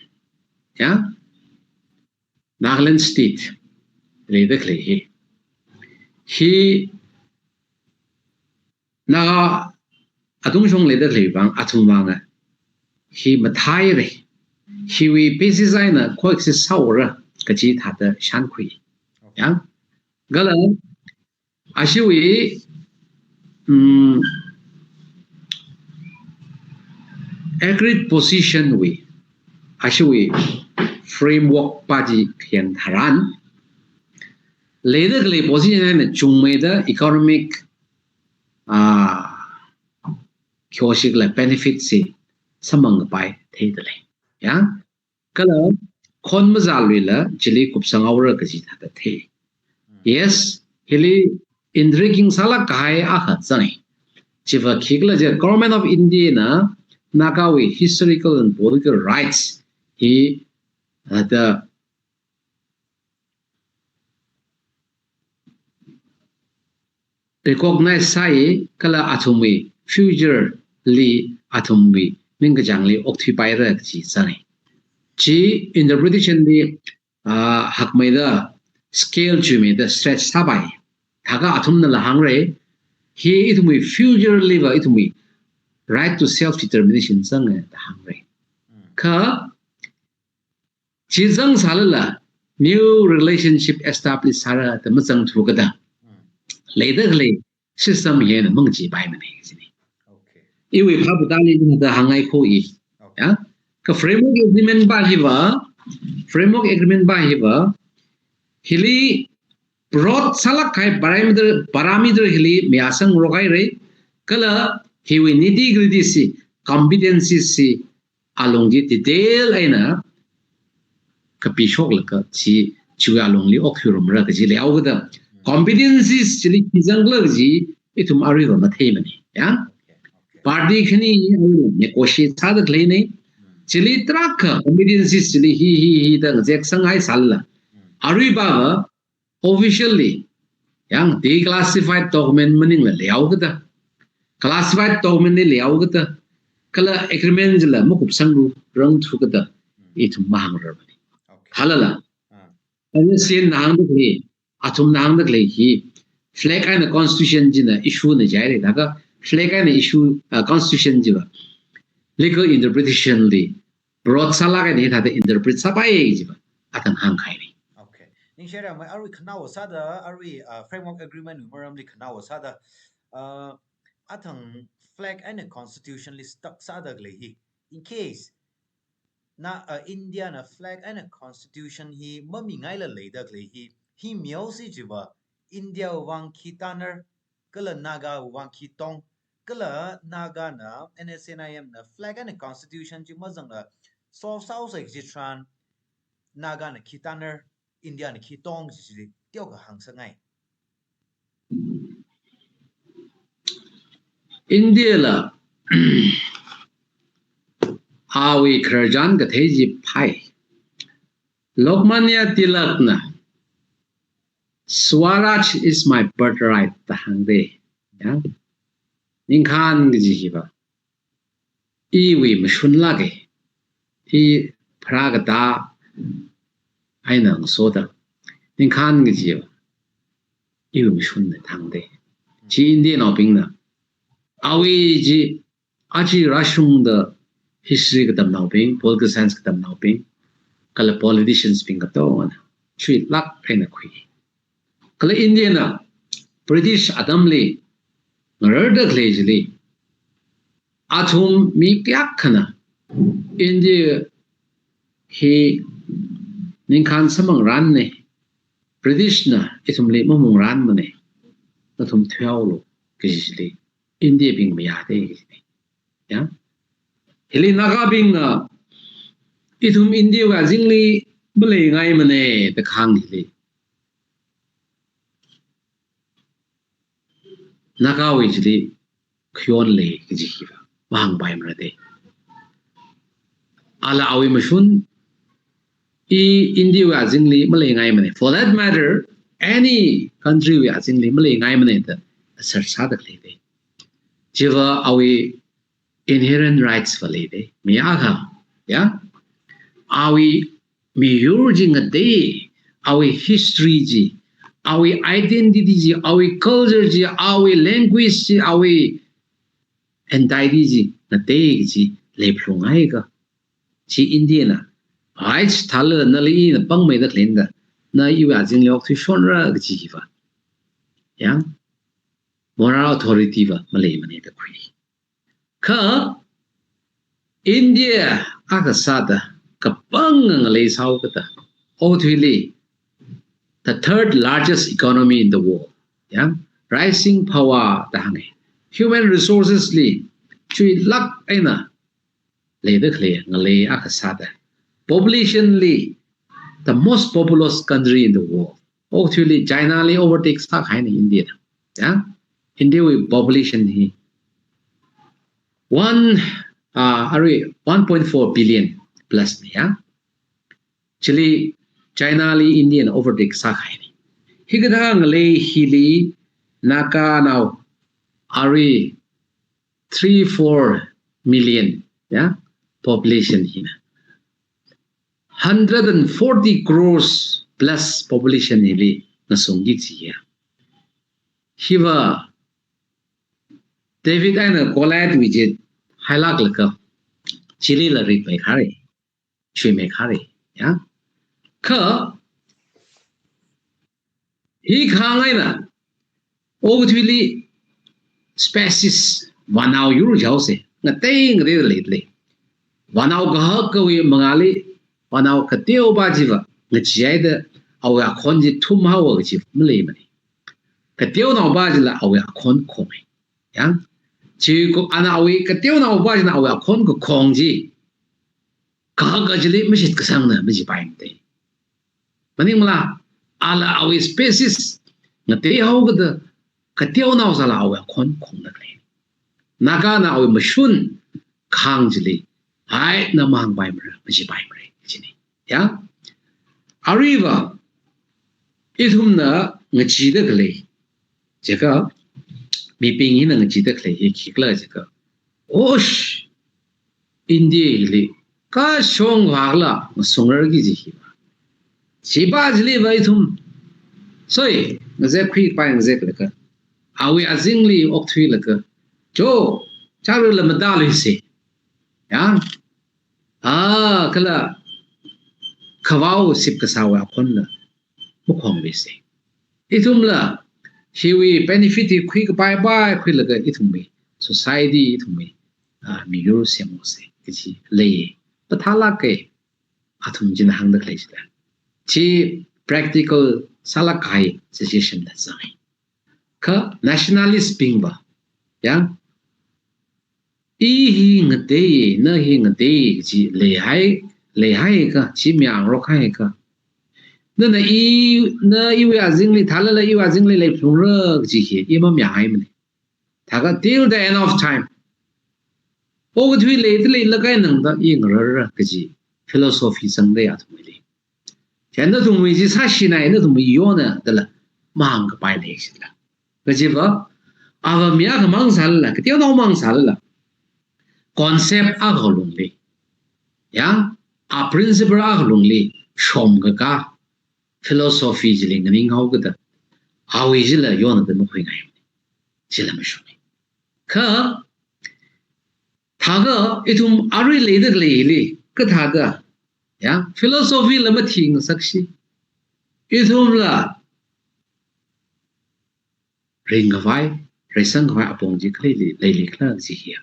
Nagaland state later he naga atung song later bang atung bang he mathai re he we basis aina coexist saura kachi thada shankhui gala ashiwi agreed position we ashiwi framework party khian tharan later position na chungme da economic kyoshik la benefit si samang pai theidale kala khon mazalwi la chili kupsang awra kaji thada the yes hili indriking sala kai a chang chiva khigla je government of India na nagawi historical and political rights he the recognize sai kala athumi futurely athumi minga jangli occupy ra chi chang chi interpretation di hakmaida scale chumi the stretch sabai thaga athumna la hangre he itumi future liver itumi right to self determination sang the hangre ka chi jang salala new relationship established sara the mazang thugada later system yen mangji bai mane sini iwi phabutali da hangai kho I ka framework agreement ba hiwa hili broad salak kai parameter hili measang rogai re kala hiwi nitty gritty si competencies si alongji detail aina kapi shok la ka chi chuga alongli okhurum ra ka ji le awda competencies chili kizangla ji itum ari ro na themani party khani negotiate thada klene chili trak competencies chili hi da jek sangai salla ari ba officially yang declassified document maning la leawgda classified document le leawgda kala agreement la mukup sangru rang thugda itum mahang ra bani halala ane sin nang de atum nang de hi flag and constitution jina issue na jare daga flag and issue constitution jiba legal interpretation li broad sala ga ne thada interpret sabai jiba atang hang khai ni okay ning share ma ari khnaw sada ari framework agreement numeram li khnaw sada atang flag and constitution li stuck sada gle hi in case na India na flag and constitution hi mami ngai la le da gle hi miao si jiba India wang ki taner kala naga wang ki tong kala naga na NSNIM na flag and constitution ji mazang la so sao sai ji tran naga na ki taner India na ki tong ji tyo ka hang sa ngai India la awi kharjan ka theji phai Lokmanya Tilak na Swaraj is my birthright tahangde ningkhan ji hiba iwi mashun lage I pragata ainang soda ningkhan ji iwi mashun na thangde ji India no ping na awi ji aji rashung the history ka tam nau ping political science ka tam nau ping kala politicians ping ka to na chui lak aina khui kala India na British Adamli Rada Glazely Atom Mikiakana India he Ninkan Samang Ranne British na itumli Mumung Ranmane Atom Tualo Gizli India being Mayade. Yeah. Hili Naga being itum India was ingly Bully Ngaimane the Kangli. Nagawijli Kyonle Gijiva, Wang Baimrade. Ala Awi Mashun India was ingly Malay Ngaimane. For that matter, any country we are ingly Malay Ngaimane the Sarsadakli. Jiva Awi inherent rights for lady. Miyaga, yeah? Are we urging a day? Our history, our identity, our culture, our language, our entity, a day, le plungaiga. Chi Indiana. I tell her Nali the bung made the lender. Now you are in your Shonra Giva. Yeah? Moral authority, Malay money the queen. Ka India Agasada Kapang lays out ultimately the third largest economy in the world. Yeah, rising power dahane. Human resources li chui lak aina lay the clear lay Agasada. Population li the most populous country in the world. Ultimately China li overtakes India. Yeah, India with population here. 1.4 billion plus, yeah. Chile, China, Indian overtake Sakai. Higadang lay hili Naka now are 3-4 million, yeah, population here. 140 crores plus population hili nasungit siya. Hiva David and collide with it. Highlight like a chili la rip make hurry. She make hurry. Yeah. Ka he can't overly species 1 hour Euro house. Nothing really lately. 1 hour Gahaka Mangali, 1 hour Kateo Bajiva, the Jada, our conji 2 hours of Malay money. Kateo no Bajila, our con come. Yeah. Chỉ có anh nào ấy cái tiêu nào bao giờ nào ấy con có con gì cả cái gì mới chỉ cái sang này mới chỉ bài đấy mà nhưng mà ala ấy species người ta hiểu cái tiêu nào sao là ấy con được này naga nào ấy machine khang gì ai nằm hàng bài mới chỉ bài đấy cái này ya arriva itum na người chỉ được cái này chỉ có bị bình yên là chỉ được lấy khi cái gì cơ, osh, India li, cả song hoặc là song ở cái gì vậy, chỉ ba gì vậy thôi, rồi người ta khuyên bài người ta cái cái, awi azing li ốc thủy là cái, cho, chắc là mình đã lấy gì, ya, cái là, khâu xếp cái sao à con là, một không biết gì, itum là he will benefit quick bye bye quick like it me society it me mi euro semose kichi lay pathala ke athum jin hang da klai sila chi practical sala kai suggestion da sai ka nationalist ping ba ya hi ngate na hi ngate chi le hai ka chi myang ro khai ka nên là we are zingli thala la you are zingli like plura ji he yema mya hai mane thaga till the end of time og thui le la kai nang da ying ra ka ji philosophy sang de ya thum le chen da thum ji sa shi nai na thum yo na da la mang ka pai le shi la ka ji ba ava mya ka mang sal la ka tyo no mang sal la concept a ho lung le ya a principle a ho lung le shom ka philosophy jiling ning hau ga da awi jila yon da mo khoi ngai jila ma shumi ka thaga itum ari le da le ka thaga ya philosophy la ma thing sakshi itum la ring vai resang vai apong ji kli le li kla ji hi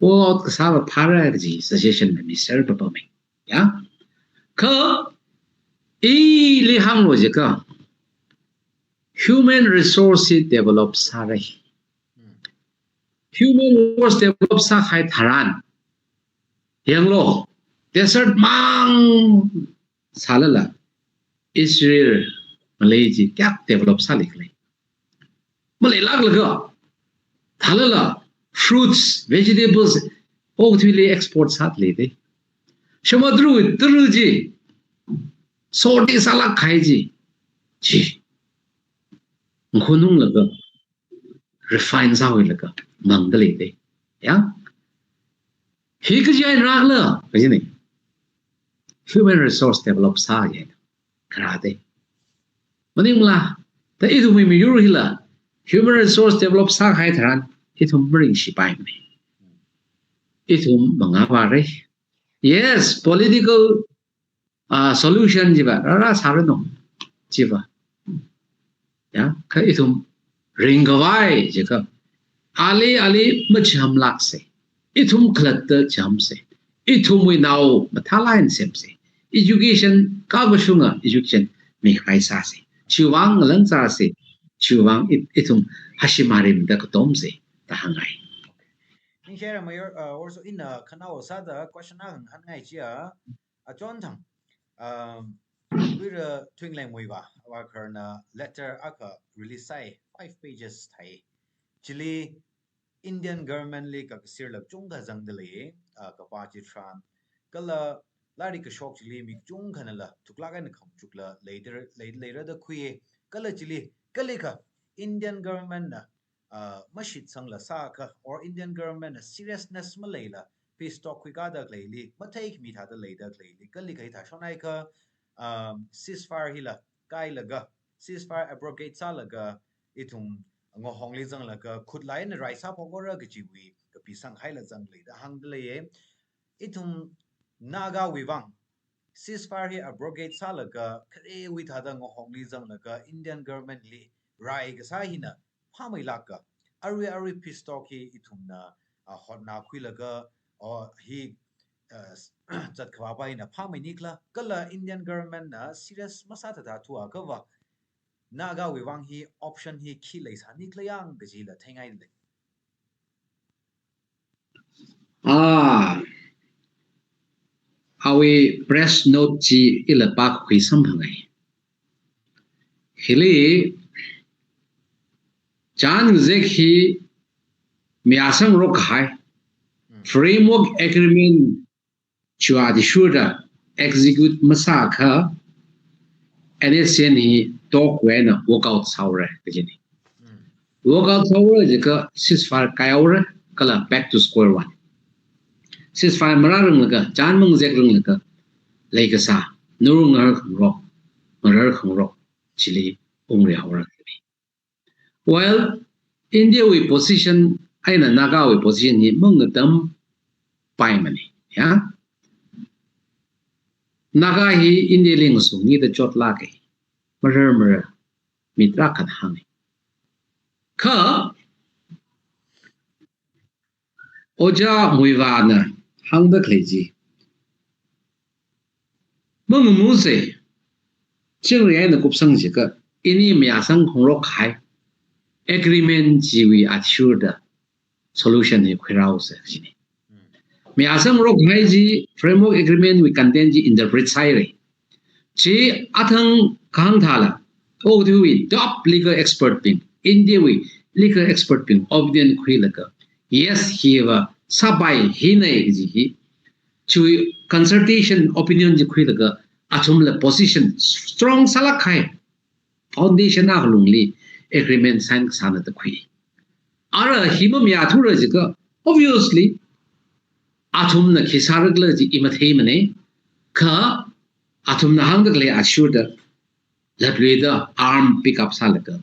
o sa ba phara ji suggestion me sir ba ba me ya ka e li hang lo ji ka human resources develop sa rai human resource develop sa khai tharan yang lo desert mang salala Israel Malaysia các develop sa lịch này Malay lag laga thalala fruits vegetables hopefully export sát le de samadru tru ji sorti sala khai ji ji khunung laga refine sa hoi laga mang de le de ya hi ka jai rak la cái gì này human resource develop sa ye kra de maning la ta idu mi yuru hila human resource develop sa khai tharan itum bring shi pai me itum manga ba re yes political solution ji ba ra sa re no ji ba ya ka itum ring gawai ji ka ali macham lak se itum khlat ta cham se itum we now mathalan sem se education ka ba shunga education mi khai sa se chiwang lang sa se chiwang itum hashimarim da ko tom se ta hangai Ning share mayor also in kana osa da question ang han ngai chia a chon thang wir twing lang moi ba wa karna letter aka release sai 5 pages thai chili Indian government le ka sir lak chung da jang de le ka pa chi tran kala lari ka shok chili mi chung khana la thukla ga na kham chukla later da khuye kala chili kalika Indian government na mashit sang la sa ka or Indian government na seriousness ma leila peace talk khui ga da leili mathai mi tha da leida leili kalika tha shonai ka ceasefire hila kai laga ceasefire abrogate sa laga itum ngo hongli jang laga khut lai na rai sa phogora ga jiwi ka pi sang hai la jang leida hang de le itum naga wiwang ceasefire hi abrogate sa laga khre wi tha da ngo hongli jang laga Indian government li rai ga sa hina phamai laka ari peace talk hi itumna hot na khui laga or hi chat khwa ba ina phamai nikla kala Indian government na serious masa tha thu ka wa naga wiwang hi option hi khi lai sa nikla yang ga ji la thengai le awi press note ji ila pa khui sam hangai hili chan zekhi miasang rok hai framework agreement chua di shuda execute masaka NSN hi talk when workout saure kajini workout saure jeka ceasefire kayawre kala back to square one ceasefire mararang laga chan mong zek rung laga laika sa nurung ngar khang ro chili ongre hawra well India we position aina naga we position ni mong dam pai mani ya naga hi India ling su ni da chot la ke marar mitra kan hang ka oja muiwana hang da kleji mong mu se ching rian da kup sang ji ka ini mya sang khong ro khai agreement ji we assure the solution hi khirao se chini me asang ro khai ji framework agreement we contain ji interpret sai re chi athang khang thala o du we top legal expert pin India we legal expert pin obdien khrilaka yes he wa sabai hi nei ji hi chui consultation opinion ji khrilaka achum la position strong salak khai foundation a lungli agreement sign sana the khui ara himam ya thura ji ka obviously athum na khisarak la ji imathei mane kha athum na hang le assure the that we the arm pick up salaka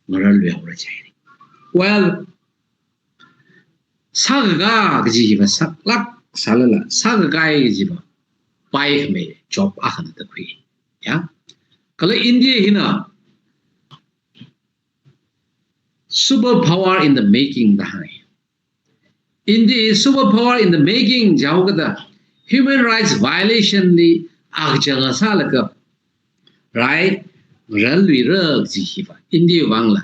moral we hora chai well saga ji ba saklak salala saga ji ba pai me job a khan the khui ya kala India hina superpower in the making the high. India is superpower in the making jawgada human rights violation li agjanga salaka right ralwi rag ji hiba India wangla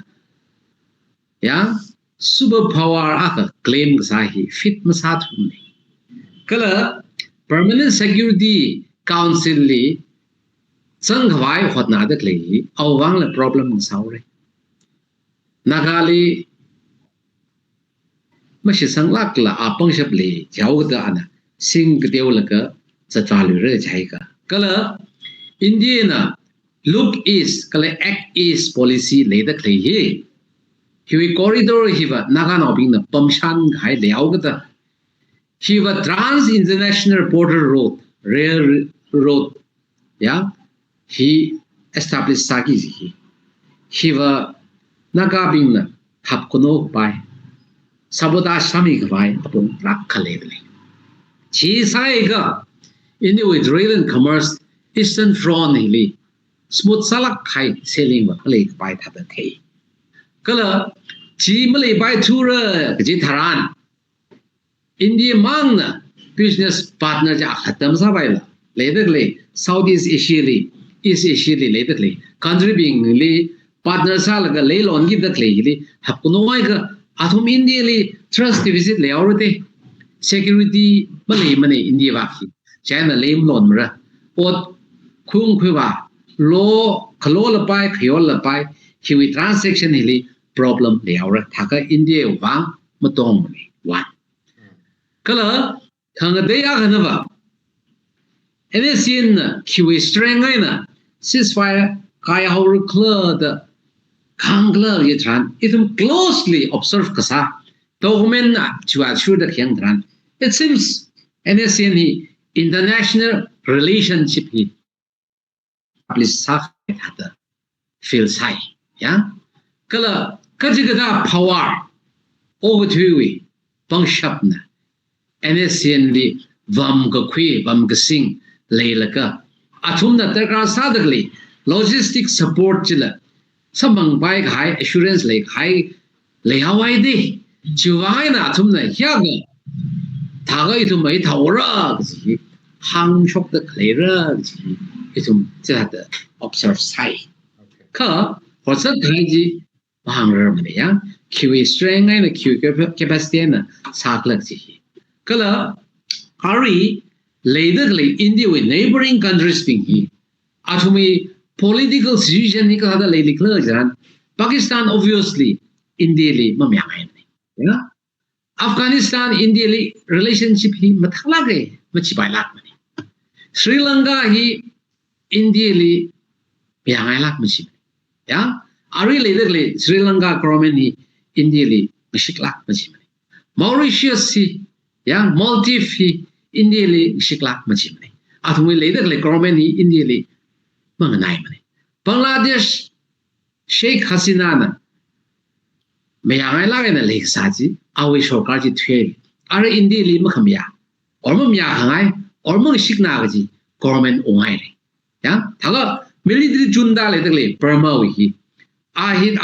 ya superpower aka claim sahi fit masat humne kala permanent security council li sanghwai hotna dak le awang la problem saure nagali mashi sanglak la apang shap le jawda ana sing dew la ka chachalu re jaiga kala India na look is kala act is policy le dak le he hiwi corridor hiwa naga no bing na pamshan gai leawga hiwa trans international border road rail road ya he established sagi ji hiwa naga bing na hap kono pai sabotage sami gai apun rak khale le chi sai ga in with rail and commerce eastern front li smooth salak khai sailing wa le pai tha da thei kala chi malay bai thura ji tharan India mang na business partner ja khatam sa bai la ledak le Southeast Asia li East Asia li ledak le country being li partner sa la ga le lon gi dak le li hakuno wai ga athum India li trust deficit le aurate security malay mane India ba ki China lem lon mra ot khung khwe ba lo khlo la pai khyo la pai hiwi transaction li problem leawra thaka India wang matong mani one kala thanga deya ganaba NSCN kiwi strength aina ceasefire kaya hawr klad kangla yitran itum closely observe kasa document chua chu da kyang dran it seems NSCN hi international relationship hi please sa hada feels high ya kala kajigada power over to we bangshapna NSCN li vam ga khwi vam ga sing leilaka athumna tarkar sadagli logistic support chila samang bai khai assurance le khai lehawai de chiwai na athumna hyaga thaga itum mai thawra ji hang shop the clear ji itum chata observe sai ka what's that ji bahangrar mane ya kiwi strength and kiwi capacity na saklak ji kala ari leidagli India with neighboring countries being he atumi political situation ni ka da leidikla jan Pakistan obviously India li mamyang hai ya Afghanistan India li relationship hi mathala ge machibai lak mani Sri Lanka hi India li yang lak machi ya ari leidagli Sri Lanka government hi India li mashik-lak machi mani Mauritius hi ya Maldives hi India li mashik-lak machi mani atumi leidagli government hi India li manganai mani Bangladesh Sheikh Hasina na mayang lak na lek saji awi sarkar ji thwe are India li makhamya orma mya hangai orma shikna ga ji government ongai re ya thaga military junda leidagli Burma wi hi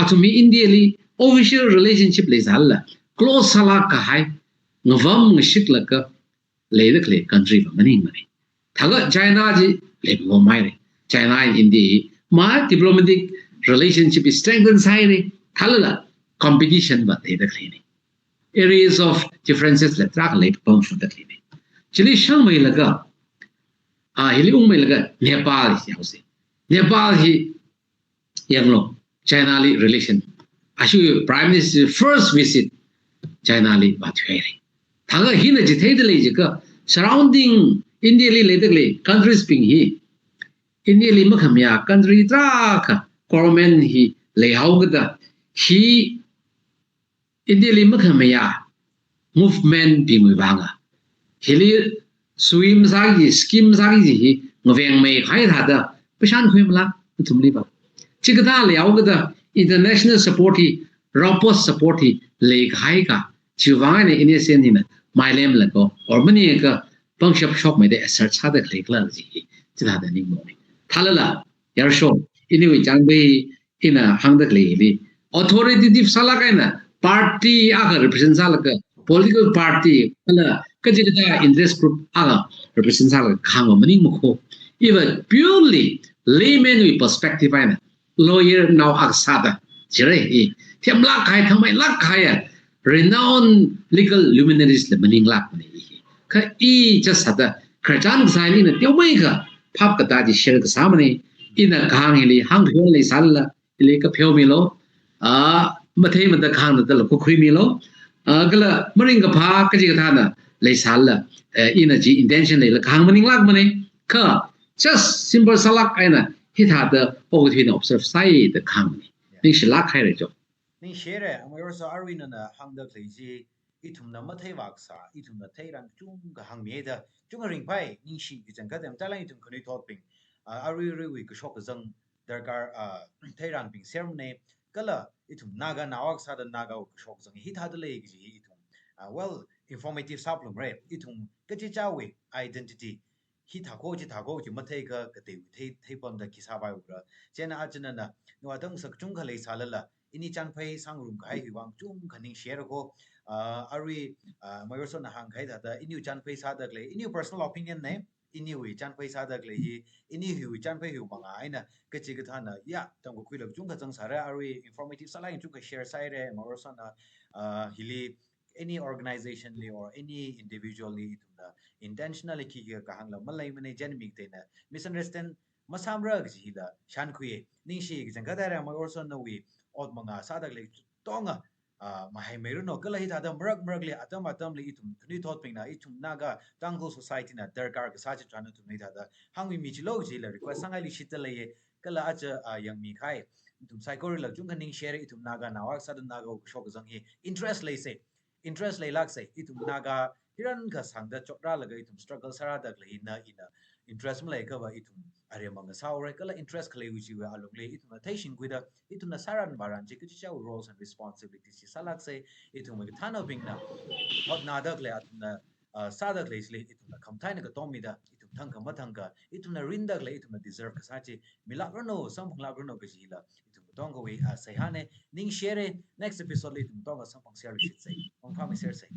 atumi India li official relationship le zalla close sala ka hai ngvam ngshikla ka leidakle country ba mani thaga China ji le mo mai re China and India ma diplomatic relationship is strengthened sai re thalala competition ba leidakle ni areas of differences le trak le pom fu dakle ni chili shang mai laga hili mai laga Nepal hi hause Nepal hi yanglo China li relation ashu prime minister first visit China li ba thwe re thaga hina ji theidle ji ka surrounding India li leidakle countries ping hi India li makhamya country trak government hi lehawgada hi India li makhamya movement bing wanga hili swim sagi scheme sagi ji ngweng mai khai tha da pashan khwemla tumli ba chigda lehawgada international support hi rapos support hi le khai ka chiwang ne innocent ni mai lem la ko or mani ka pangshap shop mai de assert sa da click la ji chida da ning mo thalala yar show anyway jangbe ina hangdak le li authoritative sala kaina party aga represent sala ka political party kala kajida interest group aga represent sala khang mani mukho even purely layman with perspective aina lawyer now aksada chire e thiam lak khai thamai lak khai renowned legal luminaries le maning lak ni kha e just sada khajan sai ni na tyo mai ka phap ka da ji share ka samane ina khang li hang khyo le sal la le ka phyo mi lo mathei mata khang da la ko khui mi lo gala maring ka pha ka ji ka tha na le sal la energy intention le khang maning lak mane ka just simple salak aina hi tha da o thi na observe sai da khang ni ning shi lak khai re jo ning share amay orso arwin na hang da kleji itum na mathei waksa itum na thei ran chung ga hang me da chung ring pai ning shi gi jang ka dam ta lang itum khoni thot ping arwi ri wi ka shok zang darkar thei ran ping serm ne kala itum naga nawak sa da naga ka shok zang hi tha da le gi itum well informative saplum right itum ka chi chawi identity hi thako ji mathei ka te thei pon da kisa ba ura chena achana na no adang sak chung khale salala ini chan phai sang room khai hi wang chung khaning share ko ari mayorso na hang khai da ini chan phai sa da le ini personal opinion ne ini wi chan phai sa da le hi ini hu chan phai hu manga aina ka chi ka thana ya tang ko khuilak chung ka chang sara ari informative salai chung ka share sai re mayorso na hili any organization li or any individual li tumda intentionally ki ka hang la malai mane jan mi te na misunderstand masamra gi da shan khuye ning shi gi jang ka da ra mayorso na wi od manga sadak le tonga mahai meru no kala hita da mrak le atam le itum thuni thot ping na itum naga tango society na darkar ka sa chi chana tu nei da hangwi mi chi lo ji le request sangai li shit le ye kala acha yang mi khai itum psycho la chung kaning share itum naga na wa sa naga shok zang hi interest le lak se itum naga hiran ka sang da chokra la ga itum struggle sara da le ina interest mle ka ba itum are manga saure kala interest khle uji wa along le ituna taishin guida ituna saran baran je kichi chaw roles and responsibilities si salak se ituma ga thano bing na hot na dak le atuna sadak le isle ituna khamthai na ga tomi da itum thang ka mathang ka ituna rindak le ituna deserve ka sachi milak no sam phla no ga jila ituma tong ko we sai hane ning share next episode le ituma tong ga sam phang share shit sai ong phang share sai